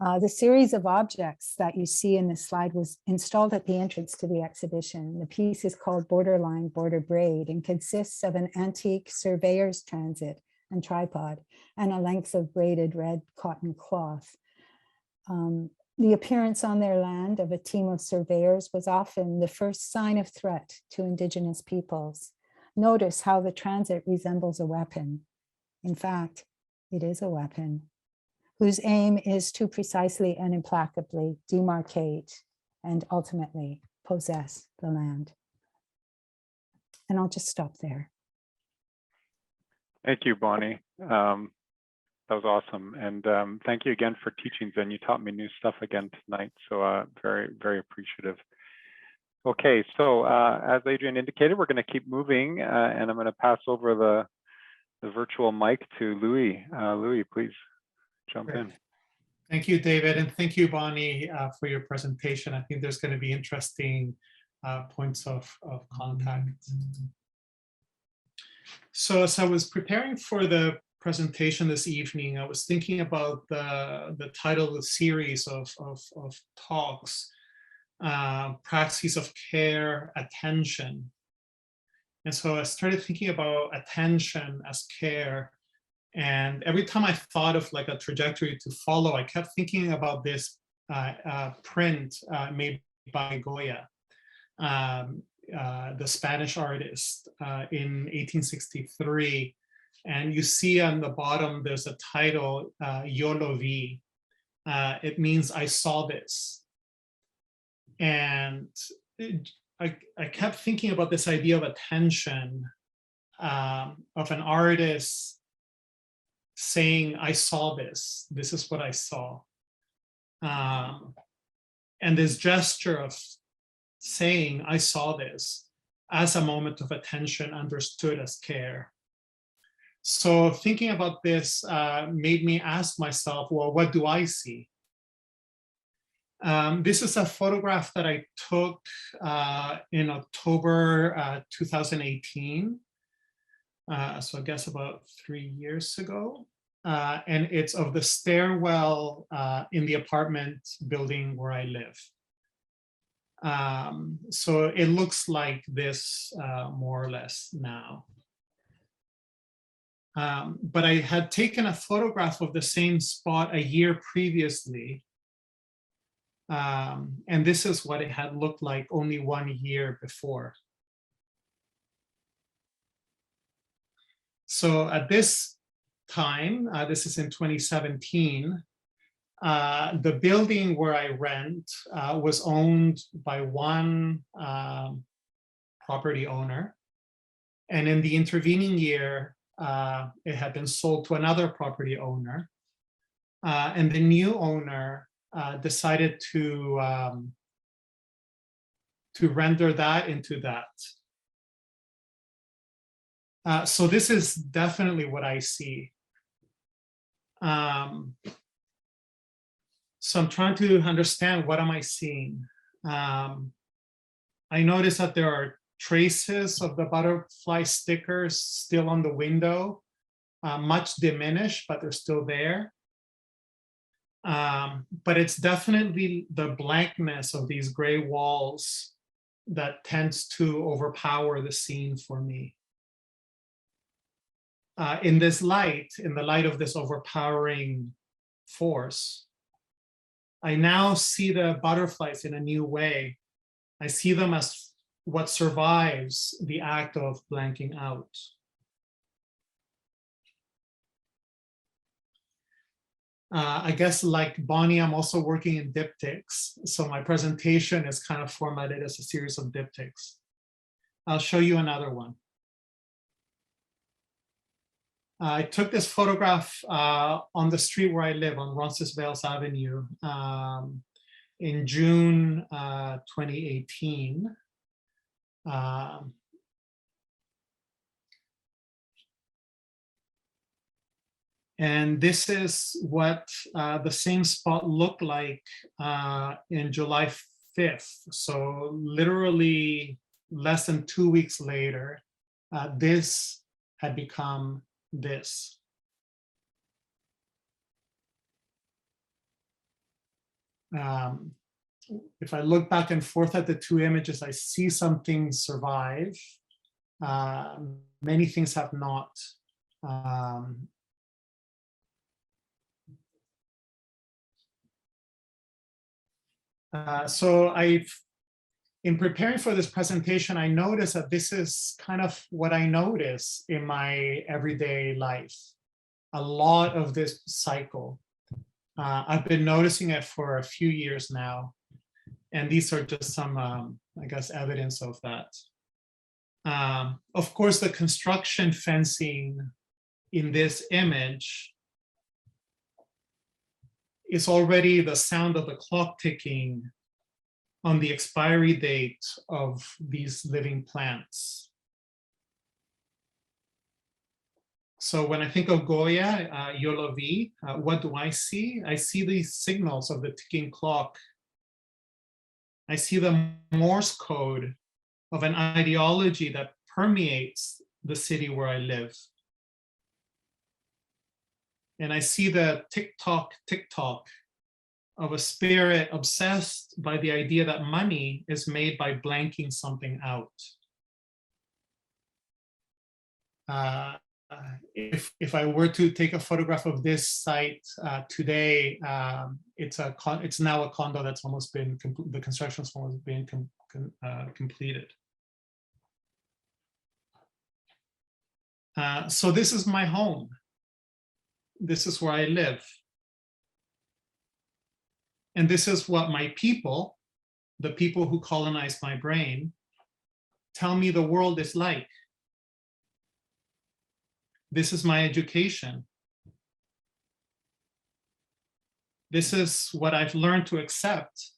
The series of objects that you see in this slide was installed at the entrance to the exhibition. The piece is called Borderline Border Braid and consists of an antique surveyor's transit and tripod and a length of braided red cotton cloth. The appearance on their land of a team of surveyors was often the first sign of threat to Indigenous peoples. Notice how the transit resembles a weapon. In fact, it is a weapon whose aim is to precisely and implacably demarcate and ultimately possess the land. And I'll just stop there. Thank you, Bonnie. That was awesome. And thank you again for teaching, Zen. You taught me new stuff again tonight. So very, very appreciative. Okay, so as Adrian indicated, we're going to keep moving and I'm going to pass over the virtual mic to Louis. Louis, please jump in. Thank you, David. And thank you, Bonnie, for your presentation. I think there's going to be interesting points of contact. So as I was preparing for the presentation this evening, I was thinking about the title of the series of talks, Praxes of Care, Attention. And so I started thinking about attention as care. And every time I thought of like a trajectory to follow, I kept thinking about this print made by Goya, the Spanish artist, in 1863. And you see on the bottom, there's a title, Yo lo vi. It means I saw this. And I kept thinking about this idea of attention, of an artist saying, I saw this, this is what I saw. And this gesture of saying, I saw this, as a moment of attention understood as care. So thinking about this made me ask myself, well, what do I see? This is a photograph that I took in October 2018. So I guess about 3 years ago. And it's of the stairwell in the apartment building where I live. So it looks like this more or less now. But I had taken a photograph of the same spot a year previously. And this is what it had looked like only 1 year before. So at this time, this is in 2017, the building where I rent was owned by one property owner. And in the intervening year, it had been sold to another property owner. And the new owner decided to render that into that. So this is definitely what I see. So I'm trying to understand, what am I seeing? I notice that there are traces of the butterfly stickers still on the window, much diminished, but they're still there. But it's definitely the blankness of these gray walls that tends to overpower the scene for me. In this light, in the light of this overpowering force, I now see the butterflies in a new way. I see them as what survives the act of blanking out. I guess like Bonnie, I'm also working in diptychs. So my presentation is kind of formatted as a series of diptychs. I'll show you another one. I took this photograph on the street where I live, on Roncesvalles Avenue, in June 2018. And this is what the same spot looked like in July 5th. So literally less than 2 weeks later, this had become this. If I look back and forth at the two images, I see some things survive. Many things have not. So in preparing for this presentation, I noticed that this is kind of what I notice in my everyday life. A lot of this cycle. I've been noticing it for a few years now. And these are just some, I guess, evidence of that. Of course, the construction fencing in this image is already the sound of the clock ticking on the expiry date of these living plants. So when I think of Goya, Yo lo vi, what do I see? I see these signals of the ticking clock. I see the Morse code of an ideology that permeates the city where I live. And I see the tick-tock, tick-tock of a spirit obsessed by the idea that money is made by blanking something out. If I were to take a photograph of this site today, it's now a condo that's almost been, the construction's almost been completed. So this is my home. This is where I live. And this is what my people, the people who colonize my brain, tell me the world is like. This is my education. This is what I've learned to accept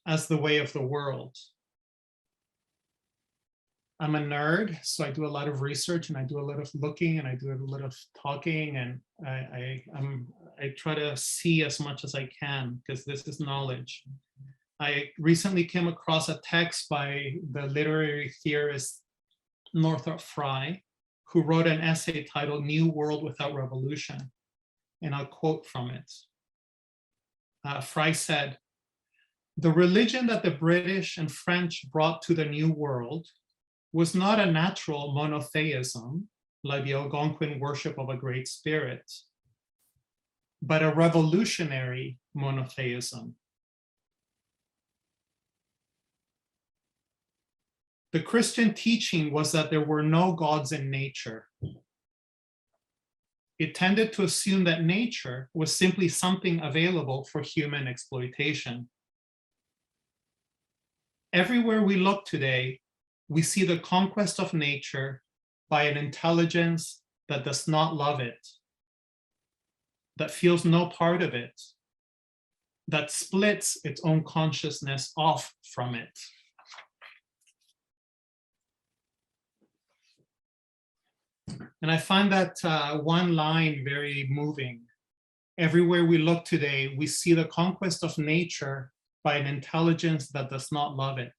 as the way of the world. I'm a nerd, so I do a lot of research and I do a lot of looking and I do a lot of talking, and I try to see as much as I can because this is knowledge. I recently came across a text by the literary theorist Northrop Frye, who wrote an essay titled New World Without Revolution, and I'll quote from it. Frye said, "The religion that the British and French brought to the New World was not a natural monotheism, like the Algonquin worship of a great spirit, but a revolutionary monotheism. The Christian teaching was that there were no gods in nature. It tended to assume that nature was simply something available for human exploitation. Everywhere we look today, we see the conquest of nature by an intelligence that does not love it, that feels no part of it, that splits its own consciousness off from it." And I find that one line very moving. Everywhere we look today, we see the conquest of nature by an intelligence that does not love it.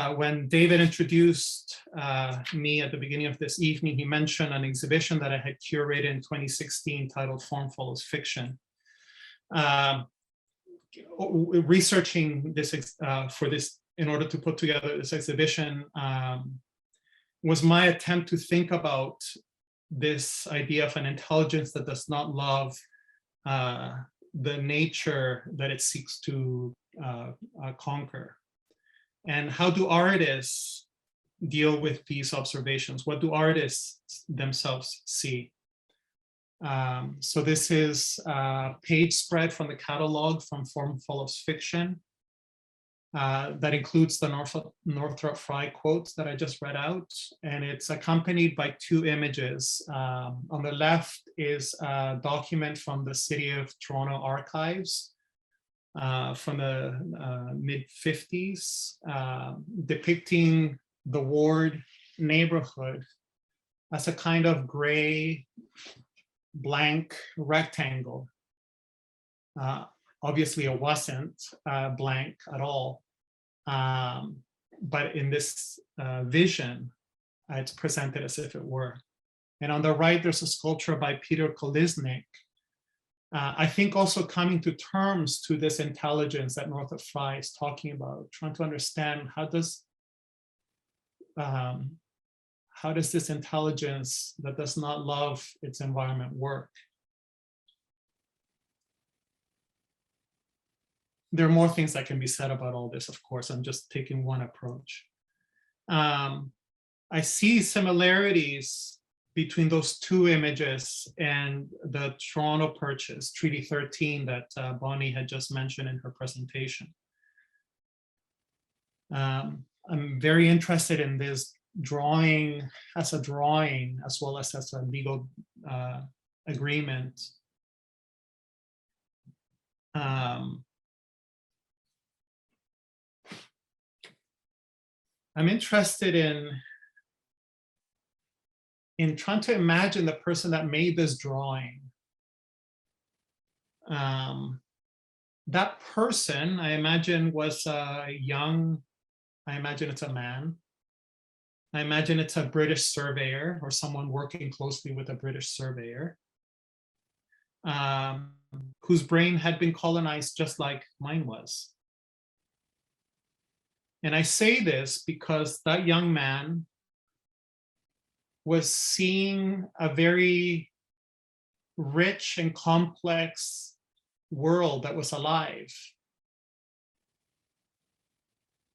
When David introduced me at the beginning of this evening, he mentioned an exhibition that I had curated in 2016 titled Form Follows Fiction. Researching this for this, in order to put together this exhibition, was my attempt to think about this idea of an intelligence that does not love the nature that it seeks to conquer. And how do artists deal with these observations? What do artists themselves see? So this is a page spread from the catalog from Form Follows Fiction that includes the Northrop Frye quotes that I just read out, and it's accompanied by two images. On the left is a document from the City of Toronto archives from the mid-50s, depicting the Ward neighborhood as a kind of gray, blank rectangle. Obviously, it wasn't blank at all, but in this vision, it's presented as if it were. And on the right, there's a sculpture by Peter Koliznik, I think also coming to terms to this intelligence that Northrop Frye is talking about, trying to understand how does this intelligence that does not love its environment work? There are more things that can be said about all this, of course. I'm just taking one approach. I see similarities between those two images and the Toronto Purchase, Treaty 13, that Bonnie had just mentioned in her presentation. I'm very interested in this drawing as a drawing, as well as a legal agreement. I'm interested in trying to imagine the person that made this drawing. That person, I imagine, was young. I imagine it's a man. I imagine it's a British surveyor or someone working closely with a British surveyor, whose brain had been colonized just like mine was. And I say this because that young man was seeing a very rich and complex world that was alive,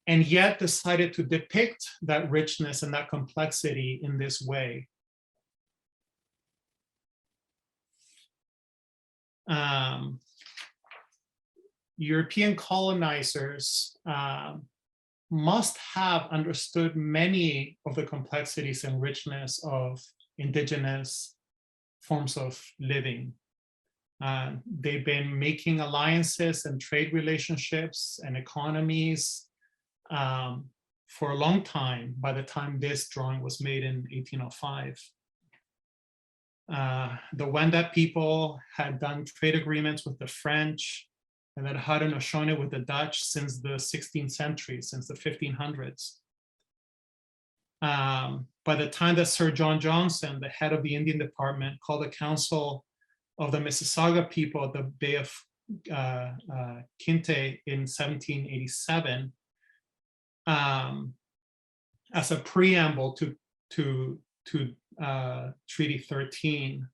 and yet decided to depict that richness and that complexity in this way. European colonizers must have understood many of the complexities and richness of indigenous forms of living. They've been making alliances and trade relationships and economies for a long time by the time this drawing was made in 1805. The Wendat people had done trade agreements with the French and the Haudenosaunee with the Dutch since the 16th century, since the 1500s. By the time that Sir John Johnson, the head of the Indian Department, called the Council of the Mississauga people at the Bay of Quinte in 1787, as a preamble to Treaty 13,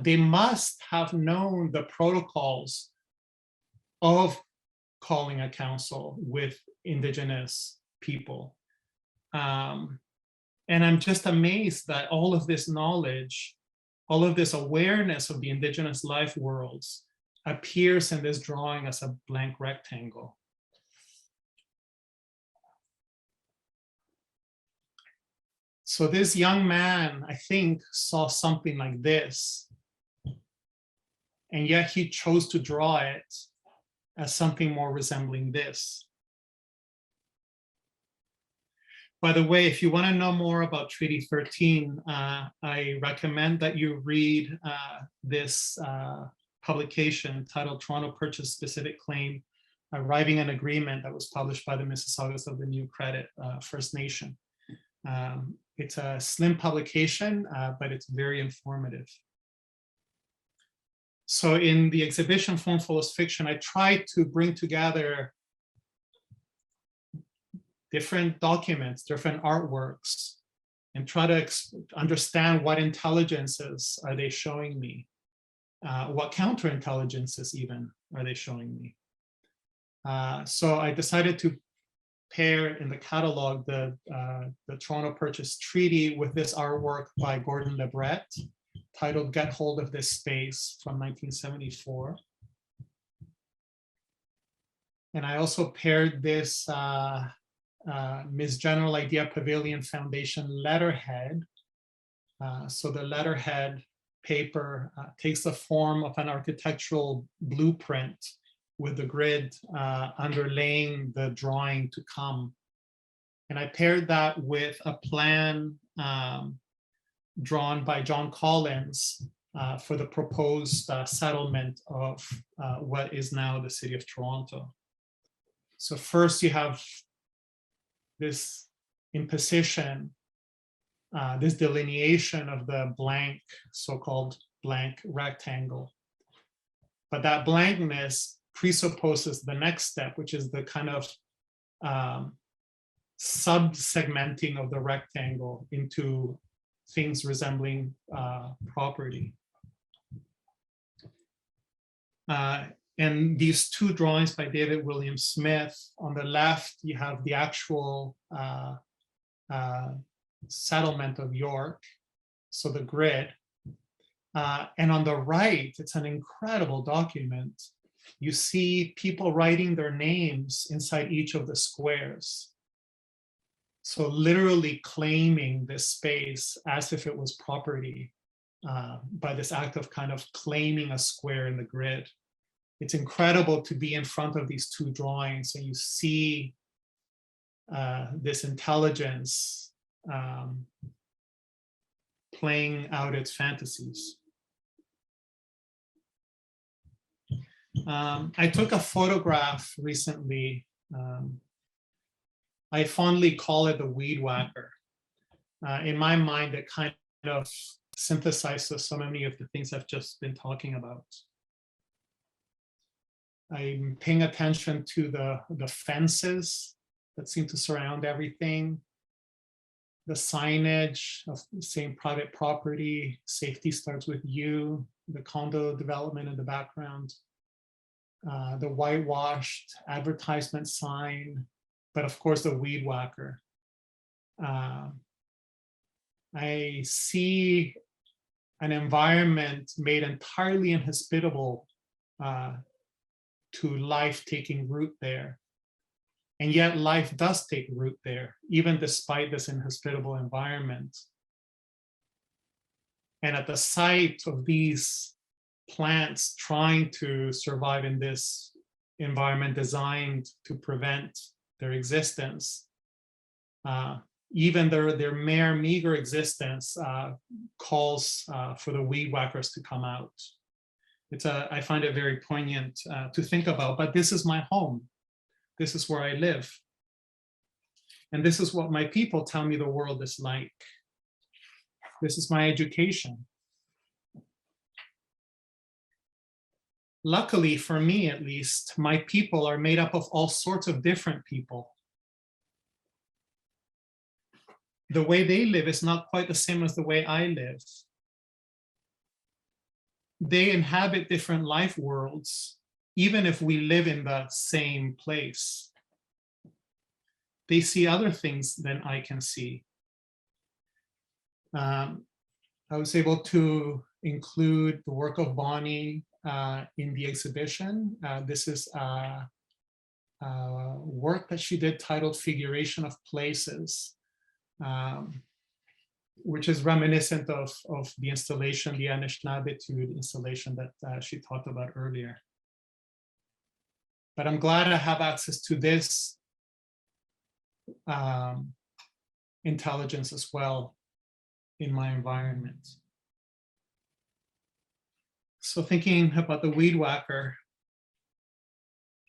they must have known the protocols of calling a council with indigenous people. And I'm just amazed that all of this knowledge, all of this awareness of the indigenous life worlds appears in this drawing as a blank rectangle. So this young man, I think, saw something like this, and yet he chose to draw it as something more resembling this. By the way, if you want to know more about Treaty 13, I recommend that you read this publication titled Toronto Purchase Specific Claim, Arriving an Agreement, that was published by the Mississaugas of the New Credit First Nation. It's a slim publication, but it's very informative. So in the exhibition Phoneful as Fiction, I tried to bring together different documents, different artworks, and try to understand what intelligences are they showing me, what counterintelligences even are they showing me. So I decided to pair in the catalog the Toronto Purchase Treaty with this artwork by Gordon Lebret titled Get Hold of This Space from 1974. And I also paired this Ms. General Idea Pavilion Foundation letterhead. So the letterhead paper takes the form of an architectural blueprint with the grid underlaying the drawing to come. And I paired that with a plan drawn by John Collins for the proposed settlement of what is now the city of Toronto. So first you have this imposition, this delineation of the blank, so-called blank rectangle. But that blankness presupposes the next step, which is the kind of sub-segmenting of the rectangle into things resembling property. And these two drawings by David William Smith, on the left, you have the actual settlement of York, so the grid. And on the right, it's an incredible document. You see people writing their names inside each of the squares. So literally claiming this space as if it was property by this act of kind of claiming a square in the grid. It's incredible to be in front of these two drawings and you see this intelligence playing out its fantasies. I took a photograph recently I fondly call it the weed whacker. In my mind, it kind of synthesizes so many of the things I've just been talking about. I'm paying attention to the fences that seem to surround everything, the signage of saying private property, safety starts with you, the condo development in the background, the whitewashed advertisement sign, but of course the weed whacker. I see an environment made entirely inhospitable to life taking root there. And yet life does take root there, even despite this inhospitable environment. And at the sight of these plants trying to survive in this environment designed to prevent their existence, even their mere meager existence calls for the weed whackers to come out. I find it very poignant to think about, but this is my home. This is where I live. And this is what my people tell me the world is like. This is my education. Luckily for me, at least, my people are made up of all sorts of different people. The way they live is not quite the same as the way I live. They inhabit different life worlds, even if we live in the same place. They see other things than I can see. I was able to include the work of Bonnie in the exhibition. This is a work that she did titled Figuration of Places, which is reminiscent of the installation, the Anishinaabitude installation that she talked about earlier. But I'm glad I have access to this intelligence as well in my environment. So thinking about the weed whacker,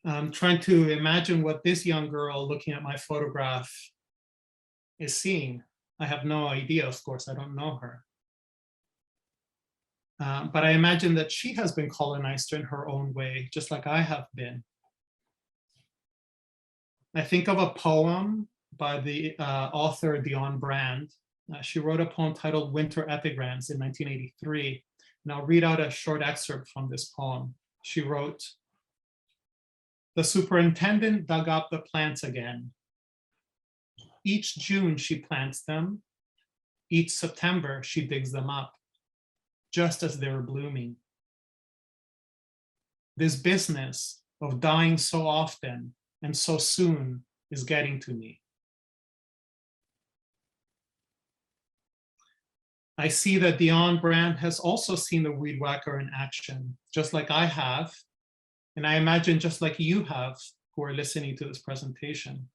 I'm trying to imagine what this young girl looking at my photograph is seeing. I have no idea, of course, I don't know her. But I imagine that she has been colonized in her own way, just like I have been. I think of a poem by the author Yuan Brand. She wrote a poem titled Winter Epigrams in 1983. And I'll read out a short excerpt from this poem. She wrote, "The superintendent dug up the plants again. Each June she plants them. Each September she digs them up, just as they're blooming. This business of dying so often and so soon is getting to me. I see that Yuan Brand has also seen the weed whacker in action, just like I have, and I imagine just like you have who are listening to this presentation.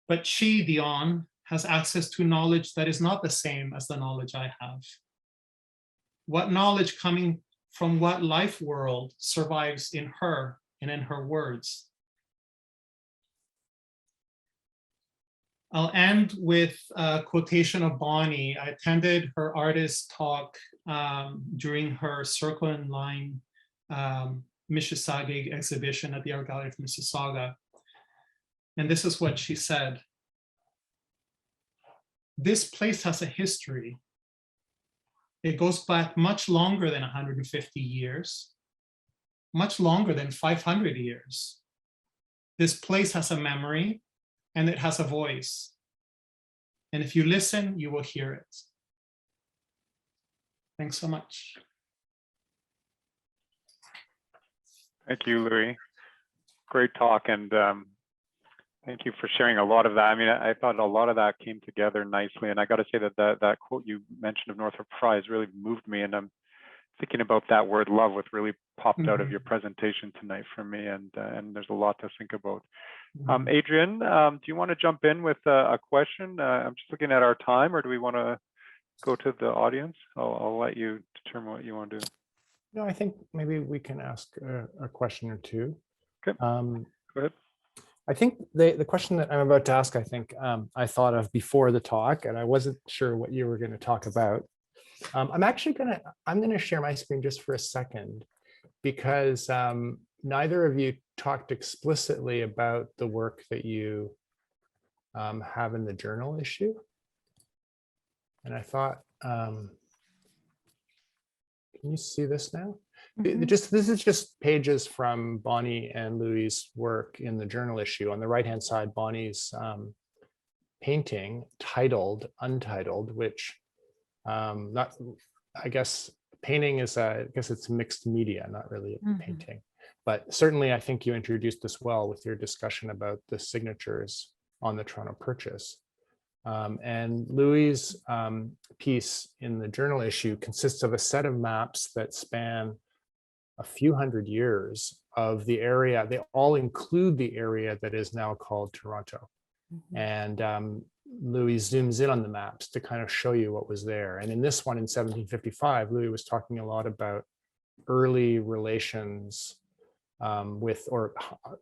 But she, Yuan, has access to knowledge that is not the same as the knowledge I have. What knowledge coming from what life world survives in her and in her words? I'll end with a quotation of Bonnie. I attended her artist talk during her Circle and Line Mississauga exhibition at the Art Gallery of Mississauga. And this is what she said. This place has a history. It goes back much longer than 150 years, much longer than 500 years. This place has a memory and it has a voice. And if you listen, you will hear it. Thanks so much. Thank you, Louis. Great talk, and thank you for sharing a lot of that. I mean, I thought a lot of that came together nicely, and I got to say that quote you mentioned of Northrop Frye really moved me, and I'm thinking about that word love, what really popped out of your presentation tonight for me, and there's a lot to think about. Adrian, do you want to jump in with a question? I'm just looking at our time, or do we want to go to the audience? I'll let you determine what you want to do. No, I think maybe we can ask a question or two. Okay, go ahead. I think the question that I'm about to ask, I think I thought of before the talk, and I wasn't sure what you were going to talk about. I'm going to share my screen just for a second, because neither of you talked explicitly about the work that you have in the journal issue. And I thought, can you see this now? This is just pages from Bonnie and Louis' work in the journal issue. On the right-hand side, Bonnie's painting titled Untitled, which I guess painting is I guess it's mixed media, not really a painting. But certainly I think you introduced this well with your discussion about the signatures on the Toronto Purchase. And Louis' piece in the journal issue consists of a set of maps that span a few hundred years of the area. They all include the area that is now called Toronto. And Louis zooms in on the maps to kind of show you what was there. And in this one in 1755, Louis was talking a lot about early relations or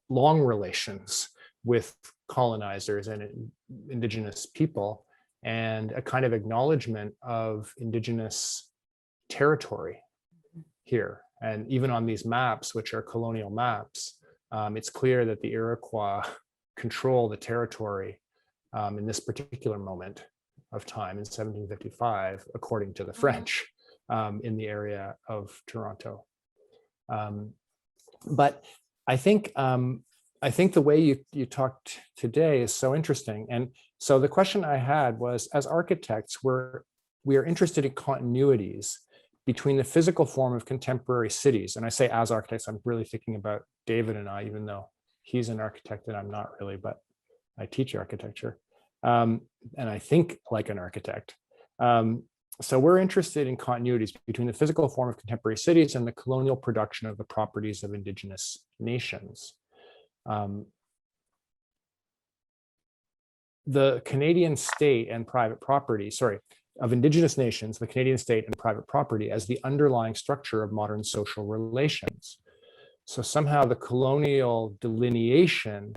long relations with colonizers and Indigenous people, and a kind of acknowledgement of Indigenous territory here. And even on these maps, which are colonial maps, it's clear that the Iroquois control the territory in this particular moment of time in 1755, according to the French, in the area of Toronto. But I think the way you talked today is so interesting. And so the question I had was, as architects, we are interested in continuities between the physical form of contemporary cities. And I say as architects, I'm really thinking about David and I, even though he's an architect and I'm not really, but I teach architecture. And I think like an architect. So we're interested in continuities between the physical form of contemporary cities and the colonial production of the properties of Indigenous nations. The Canadian state and private property, of Indigenous nations, the Canadian state and private property as the underlying structure of modern social relations. So somehow the colonial delineation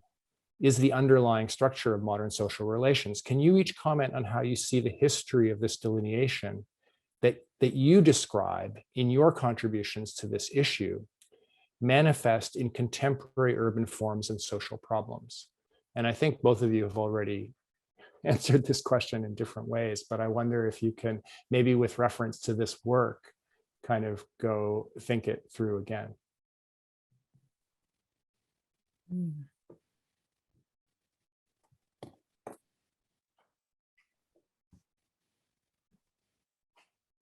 is the underlying structure of modern social relations. Can you each comment on how you see the history of this delineation that you describe in your contributions to this issue manifest in contemporary urban forms and social problems? And I think both of you have already answered this question in different ways, but I wonder if you can, maybe with reference to this work, kind of go think it through again.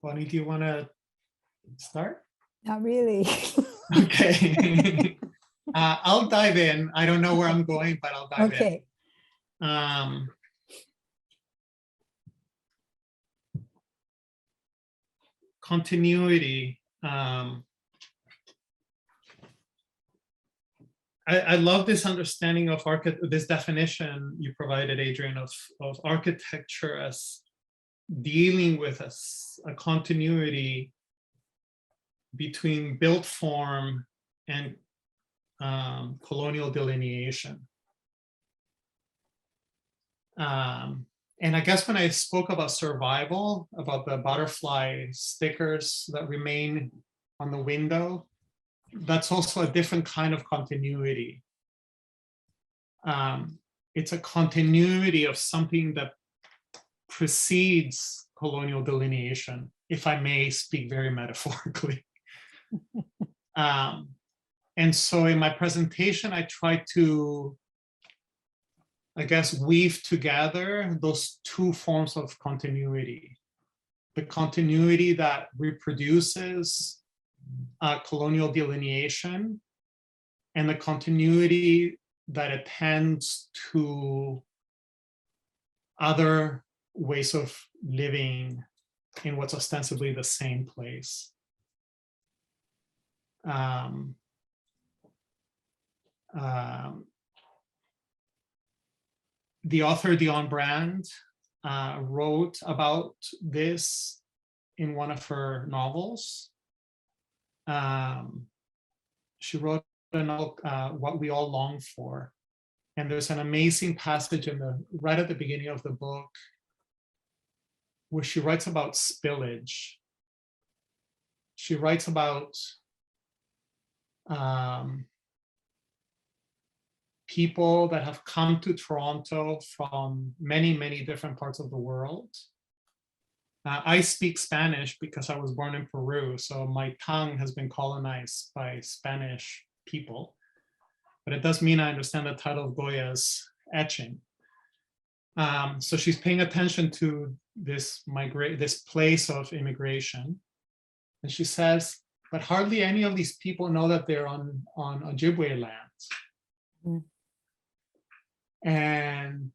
Bonnie, do you want to start? Not really. Okay. I'll dive in. I don't know where I'm going, but I'll dive Okay. in. Continuity. I love this understanding of this definition you provided, Adrian, of architecture as dealing with a continuity between built form and colonial delineation. And I guess when I spoke about survival, about the butterfly stickers that remain on the window, that's also a different kind of continuity. It's a continuity of something that precedes colonial delineation, if I may speak very metaphorically. And so in my presentation, I tried to, I guess, weave together those two forms of continuity. The continuity that reproduces colonial delineation, and the continuity that attends to other ways of living in what's ostensibly the same place. The author Dion Brand wrote about this in one of her novels. She wrote a novel, What We All Long For. And there's an amazing passage right at the beginning of the book where she writes about spillage. She writes about people that have come to Toronto from many, many different parts of the world. I speak Spanish because I was born in Peru, so my tongue has been colonized by Spanish people. But it does mean I understand the title of Goya's etching. So she's paying attention to this place of immigration. And she says, but hardly any of these people know that they're on Ojibwe lands. Mm. And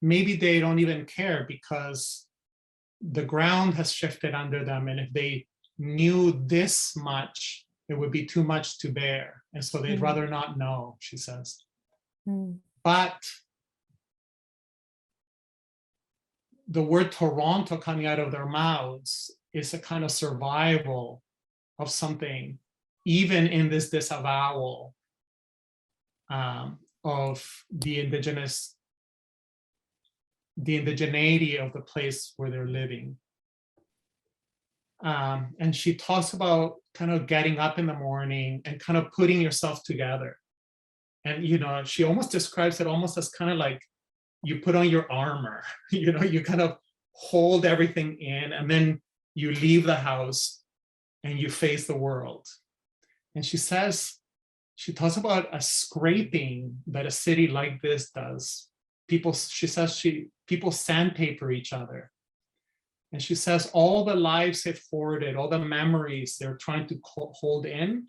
maybe they don't even care because the ground has shifted under them. And if they knew this much, it would be too much to bear. And so they'd rather not know, she says. Mm. But the word Toronto coming out of their mouths is a kind of survival of something, even in this disavowal of the indigeneity of the place where they're living. And she talks about kind of getting up in the morning and kind of putting yourself together. And, you know, she almost describes it almost as kind of like you put on your armor, you know, you kind of hold everything in and then you leave the house and you face the world. And she says, she talks about a scraping that a city like this does. People, she says, people sandpaper each other. And she says all the lives they've forwarded, all the memories they're trying to hold in,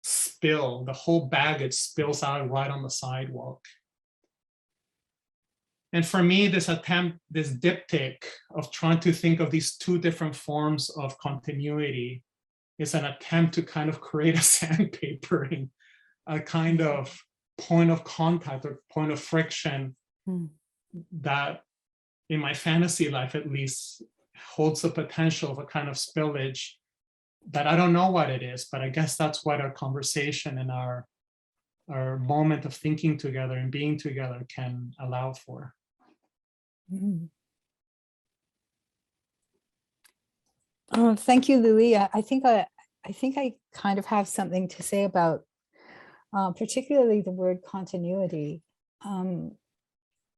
spill, the whole baggage spills out right on the sidewalk. And for me, this diptych of trying to think of these two different forms of continuity is an attempt to kind of create a sandpapering, a kind of point of contact or point of friction that, in my fantasy life at least, holds the potential of a kind of spillage that I don't know what it is, but I guess that's what our conversation and our moment of thinking together and being together can allow for. Oh, thank you, Louis. I think I kind of have something to say about particularly the word continuity,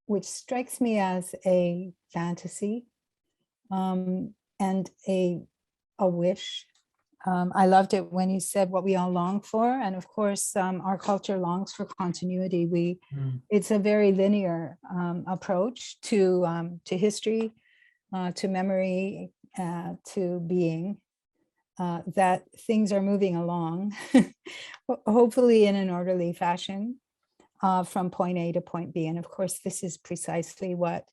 which strikes me as a fantasy and a wish. I loved it when you said what we all long for, and of course, our culture longs for continuity. It's a very linear approach to history, to memory, to being. That things are moving along, hopefully in an orderly fashion, from point A to point B. And of course, this is precisely what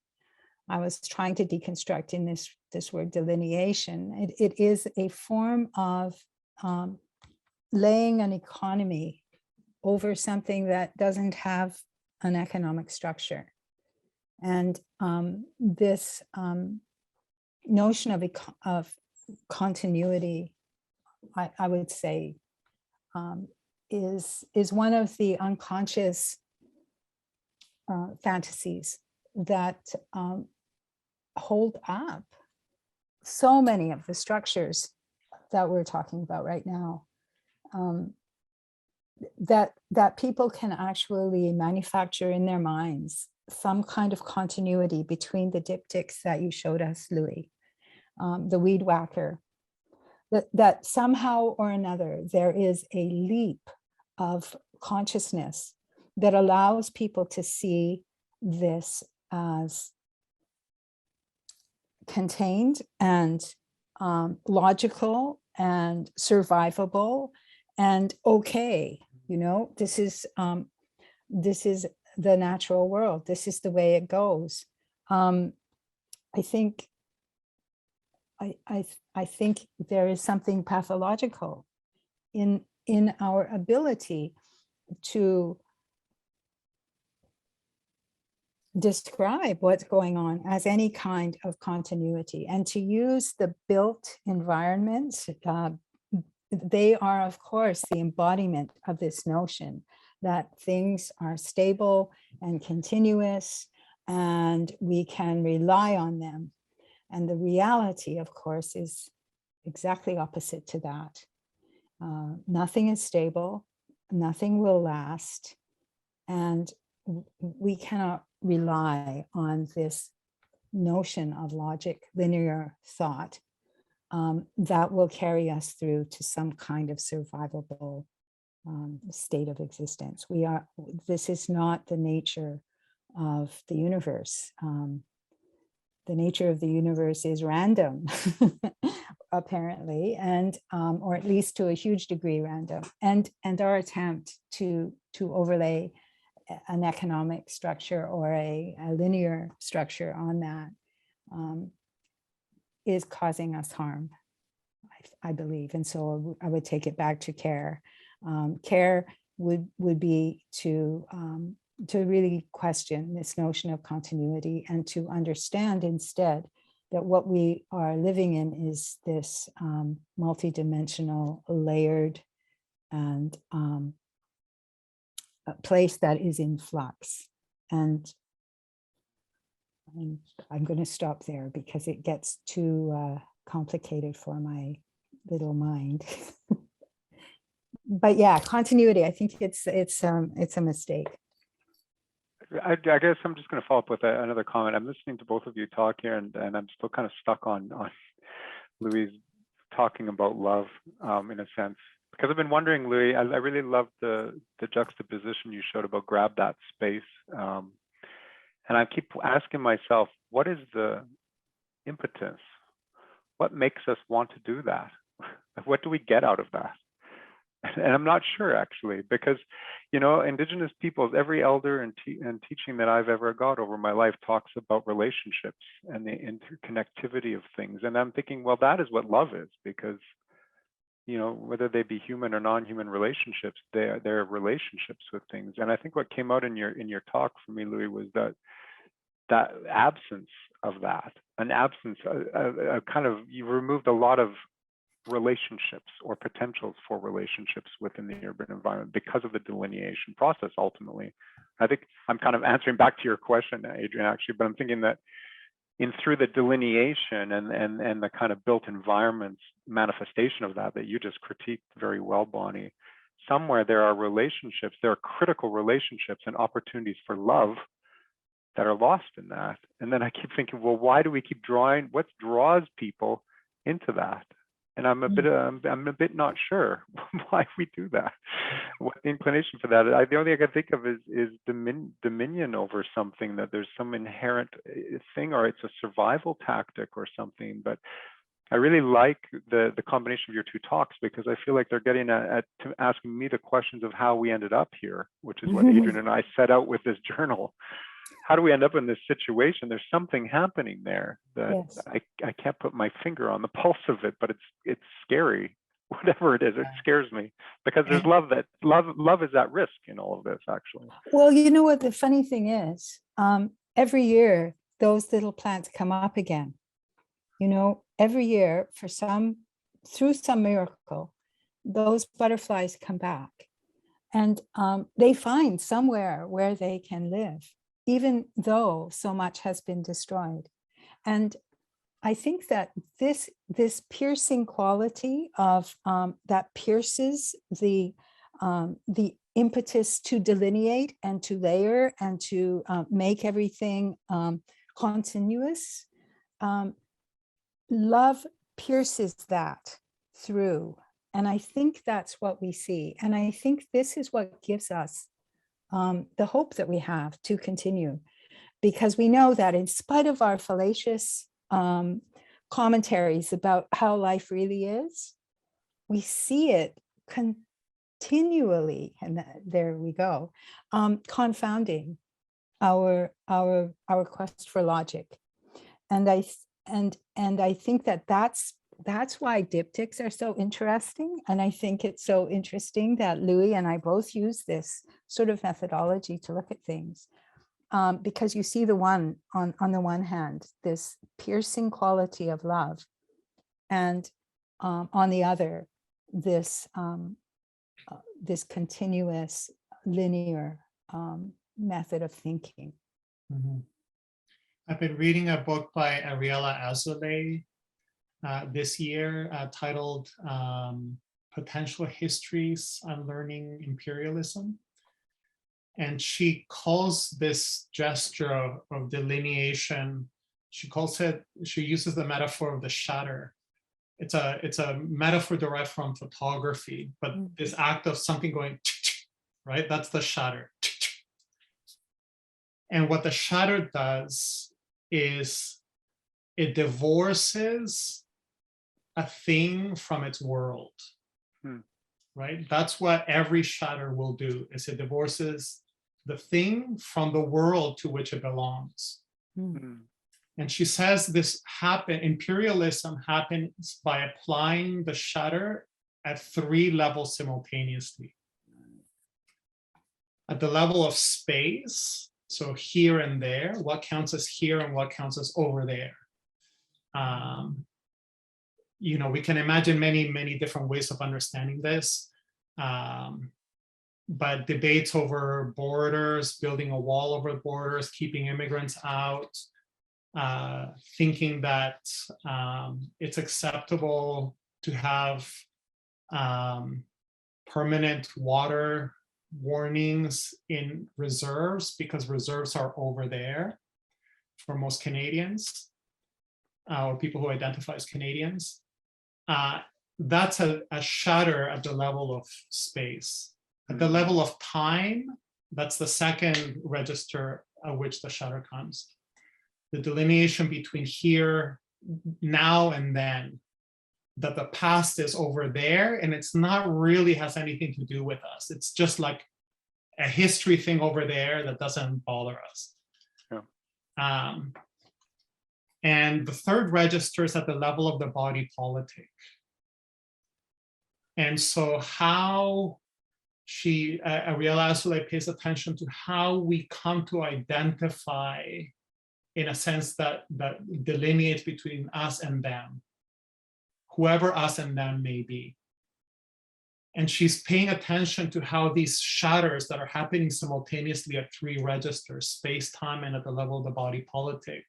I was trying to deconstruct in this word delineation. It is a form of laying an economy over something that doesn't have an economic structure. And this notion of continuity, I would say, is one of the unconscious fantasies that hold up so many of the structures that we're talking about right now, that people can actually manufacture in their minds some kind of continuity between the diptychs that you showed us, Louis, the weed whacker, that somehow or another there is a leap of consciousness that allows people to see this as contained and logical and survivable and okay. You know, this is the natural world. This is the way it goes. I think there is something pathological in our ability to describe what's going on as any kind of continuity and to use the built environments. They are, of course, the embodiment of this notion that things are stable and continuous and we can rely on them. And the reality, of course, is exactly opposite to that. Nothing is stable, nothing will last, and we cannot rely on this notion of logic, linear thought, that will carry us through to some kind of survivable state of existence. This is not the nature of the universe. The nature of the universe is random, apparently, and or at least to a huge degree random. And our attempt to overlay an economic structure or a linear structure on that is causing us harm, I believe. And so I would take it back to care. Care would be to really question this notion of continuity and to understand instead that what we are living in is this multidimensional, layered, and a place that is in flux. And I'm going to stop there because it gets too complicated for my little mind. But yeah, continuity, I think it's a mistake. I guess I'm just going to follow up with another comment. I'm listening to both of you talk here, and I'm still kind of stuck on Louis talking about love in a sense, because I've been wondering, Louis, I really love the juxtaposition you showed about grab that space. And I keep asking myself, what is the impetus? What makes us want to do that? What do we get out of that? And I'm not sure, actually, because, you know, Indigenous peoples, every elder and teaching that I've ever got over my life talks about relationships and the interconnectivity of things. And I'm thinking, well, that is what love is, because, you know, whether they be human or non-human relationships, they're relationships with things. And I think what came out in your talk for me, Louis, was that absence of that, an absence, a kind of, you removed a lot of relationships or potentials for relationships within the urban environment because of the delineation process. Ultimately, I think I'm kind of answering back to your question, Adrian, actually, but I'm thinking that through the delineation and the kind of built environments manifestation of that you just critiqued very well, Bonnie, somewhere there are relationships, there are critical relationships and opportunities for love that are lost in that. And then I keep thinking, well, why do we keep drawing? What draws people into that? And I'm a bit not sure why we do that. What the inclination for that? The only thing I can think of is dominion over something, that there's some inherent thing, or it's a survival tactic or something. But I really like the combination of your two talks, because I feel like they're getting at asking me the questions of how we ended up here, which is what Adrian and I set out with this journal. How do we end up in this situation? There's something happening there that yes. I can't put my finger on the pulse of it, but it's scary. Whatever it is, it scares me, because there's love is at risk in all of this, actually. Well, you know what the funny thing is, every year those little plants come up again. You know, every year through some miracle, those butterflies come back, and they find somewhere where they can live, even though so much has been destroyed. And I think that this piercing quality of that pierces the impetus to delineate and to layer and to make everything continuous. Love pierces that through. And I think that's what we see. And I think this is what gives us the hope that we have to continue, because we know that in spite of our fallacious commentaries about how life really is, we see it continually, and there we go, confounding our quest for logic. And I think that's why diptychs are so interesting. And I think it's so interesting that Louis and I both use this sort of methodology to look at things, because you see on the one hand, this piercing quality of love, and on the other, this continuous linear method of thinking. Mhm. I've been reading a book by Ariella Azoulay this year titled Potential Histories Unlearning Imperialism. And she calls this gesture of delineation, she uses the metaphor of the shutter. It's a metaphor derived from photography, but this act of something going, right? That's the shutter. And what the shutter does is it divorces a thing from its world, right? That's what every shutter will do, is it divorces the thing from the world to which it belongs. And she says imperialism happens by applying the shutter at 3 levels simultaneously. At the level of space, so here and there, what counts as here and what counts as over there. You know, we can imagine many, many different ways of understanding this. But debates over borders, building a wall over borders, keeping immigrants out, thinking that it's acceptable to have permanent water warnings in reserves because reserves are over there for most Canadians or people who identify as Canadians. That's a shutter at the level of space. At the level of time, that's the second register at which the shutter comes. The delineation between here, now, and then, that the past is over there and it's not really has anything to do with us. It's just like a history thing over there that doesn't bother us. Yeah. And the third register is at the level of the body politic. And so how Ariella Azoulay pays attention to how we come to identify in a sense that delineates between us and them, whoever us and them may be. And she's paying attention to how these shutters that are happening simultaneously at 3 registers, space, time, and at the level of the body politic,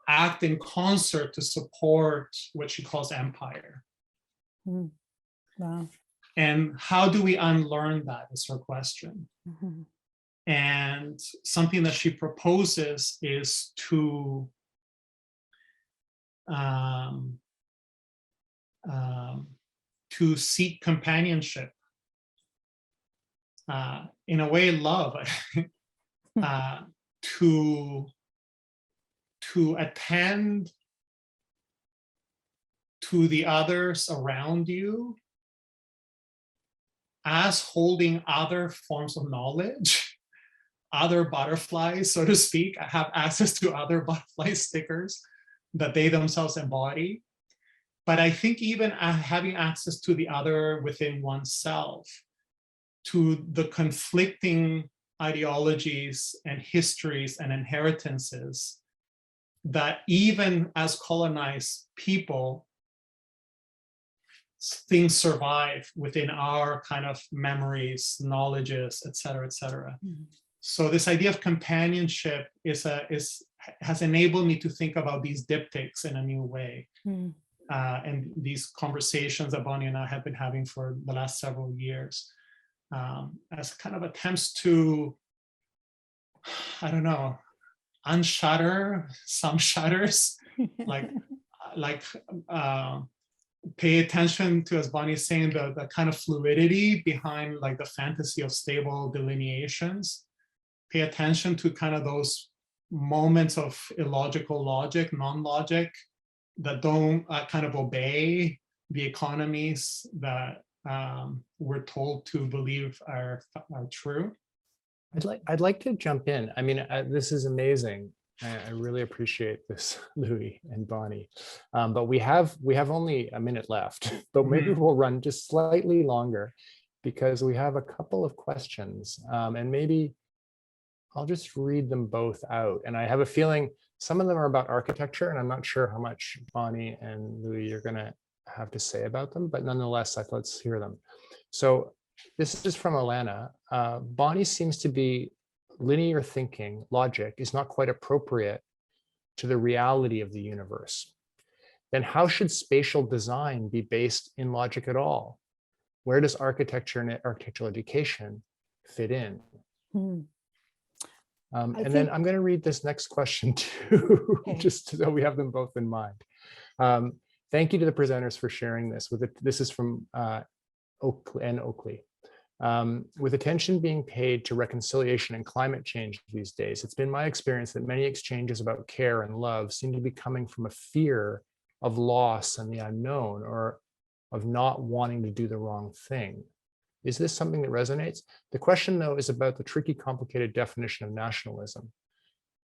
act in concert to support what she calls empire. Wow. And how do we unlearn that is her question. And something that she proposes is to seek companionship, in a way, love, to attend to the others around you as holding other forms of knowledge, other butterflies, so to speak, have access to other butterfly stickers that they themselves embody. But I think even having access to the other within oneself, to the conflicting ideologies and histories and inheritances that even as colonized people, things survive within our kind of memories, knowledges, et cetera, et cetera. So this idea of companionship has enabled me to think about these diptychs in a new way. And these conversations that Bonnie and I have been having for the last several years as kind of attempts to, I don't know, unshutter some shutters, like pay attention to, as Bonnie is saying, the kind of fluidity behind like the fantasy of stable delineations. Pay attention to kind of those moments of illogical logic, non-logic, that don't kind of obey the economies that we're told to believe are true. I'd like to jump in. I mean, this is amazing. I really appreciate this, Louis and Bonnie. But we have only a minute left, but maybe we'll run just slightly longer because we have a couple of questions, and maybe I'll just read them both out. And I have a feeling some of them are about architecture, and I'm not sure how much Bonnie and Louis you're going to have to say about them, but nonetheless, let's hear them. So This is from Alana. Bonnie seems to be linear thinking, logic is not quite appropriate to the reality of the universe. Then how should spatial design be based in logic at all? Where does architecture and architectural education fit in? And then I'm going to read this next question too, just so we have them both in mind. Thank you to the presenters for sharing this. This is from Oakley. With attention being paid to reconciliation and climate change these days, it's been my experience that many exchanges about care and love seem to be coming from a fear of loss and the unknown, or of not wanting to do the wrong thing. Is this something that resonates? The question, though, is about the tricky, complicated definition of nationalism.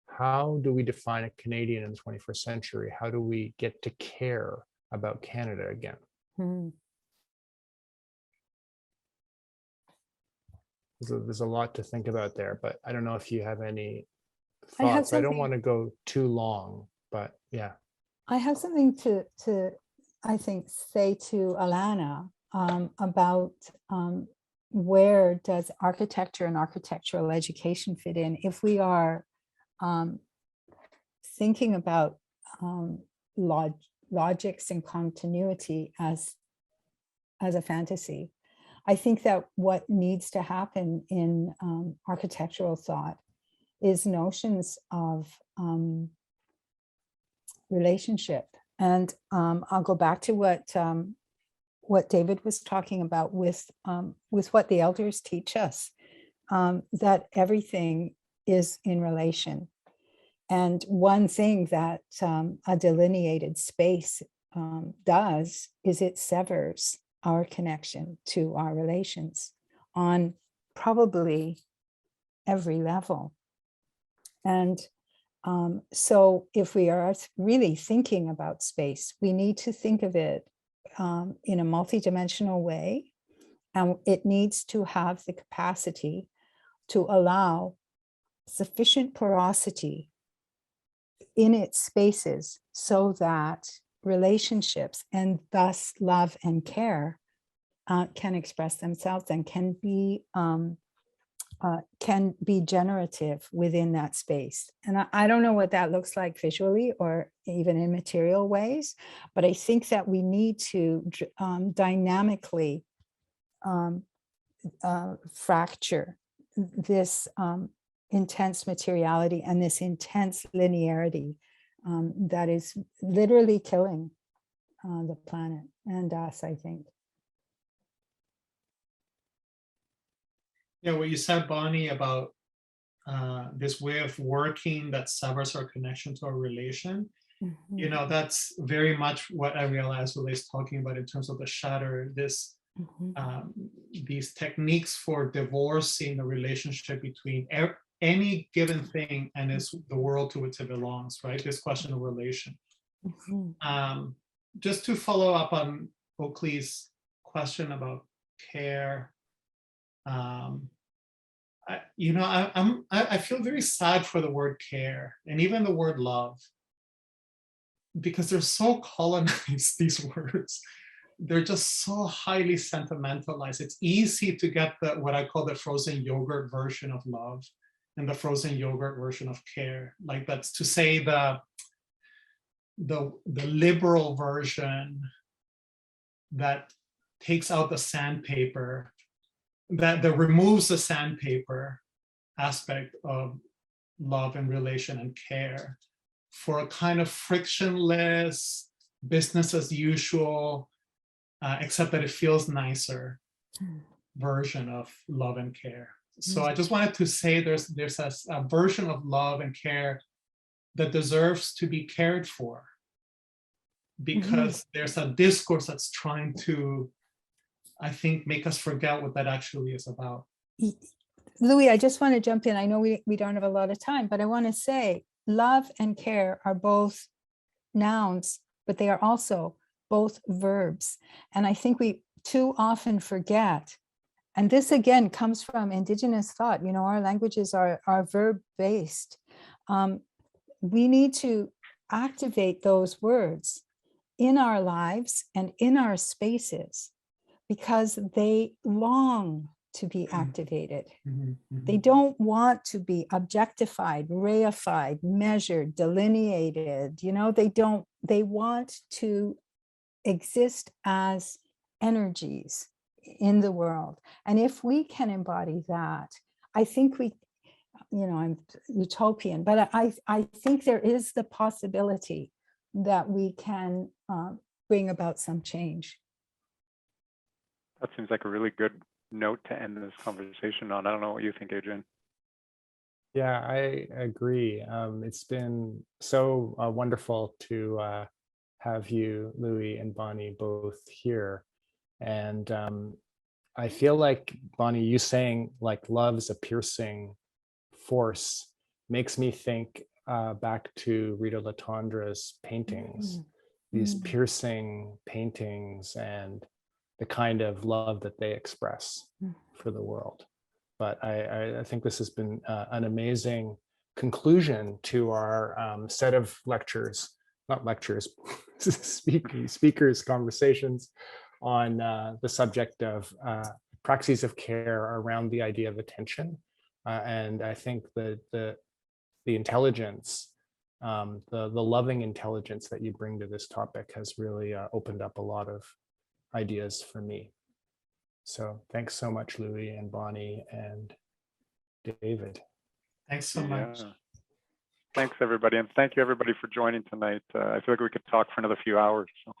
How do we define a Canadian in the 21st century? How do we get to care about Canada again? There's a lot to think about there, but I don't know if you have any thoughts. I don't want to go too long, but yeah. I have something to I think, say to Alana about where does architecture and architectural education fit in if we are thinking about logics and continuity as a fantasy. I think that what needs to happen in architectural thought is notions of relationship. And I'll go back to what David was talking about with what the elders teach us, that everything is in relation. And one thing that a delineated space does is it severs our connection to our relations on probably every level. And so if we are really thinking about space, we need to think of it in a multidimensional way, and it needs to have the capacity to allow sufficient porosity in its spaces so that relationships, and thus love and care, can express themselves and can be generative within that space. And I don't know what that looks like visually or even in material ways, but I think that we need to dynamically fracture this intense materiality and this intense linearity that is literally killing the planet and us, I think. Yeah, what you said, Bonnie, about this way of working that severs our connection to our relation, you know, that's very much what I realized what Leigh's talking about in terms of the shatter, this these techniques for divorcing the relationship between any given thing and the world to which it belongs, right? This question of relation. Just to follow up on Oakley's question about care, I feel very sad for the word care and even the word love, because they're so colonized, these words. They're just so highly sentimentalized. It's easy to get what I call the frozen yogurt version of love and the frozen yogurt version of care. Like, that's to say the liberal version that takes out the sandpaper, that removes the sandpaper aspect of love and relation and care for a kind of frictionless, business as usual, except that it feels nicer version of love and care. So I just wanted to say there's a version of love and care that deserves to be cared for, because there's a discourse that's trying to, I think, make us forget what that actually is about. Louis, I just want to jump in. I know we don't have a lot of time, but I want to say love and care are both nouns, but they are also both verbs. And I think we too often forget, and this again comes from Indigenous thought, you know, our languages are verb-based. We need to activate those words in our lives and in our spaces, because they long to be activated. Mhm, mhm. They don't want to be objectified, reified, measured, delineated. You know, they want to exist as energies in the world. And if we can embody that, I think we, you know, I'm utopian, but I think there is the possibility that we can bring about some change. That seems like a really good note to end this conversation on. I don't know what you think, Adrian. Yeah, I agree. It's been so wonderful to have you, Louis and Bonnie, both here. And I feel like, Bonnie, you saying like love's a piercing force makes me think back to Rita Latondra's paintings, these piercing paintings and the kind of love that they express for the world. But I think this has been an amazing conclusion to our set of lectures, not lectures, speakers, conversations on the subject of praxes of care around the idea of attention. And I think that the intelligence, the loving intelligence that you bring to this topic has really opened up a lot of ideas for me. So thanks so much, Louis and Bonnie and David. Thanks so much. Thanks, everybody. And thank you, everybody, for joining tonight. I feel like we could talk for another few hours. So.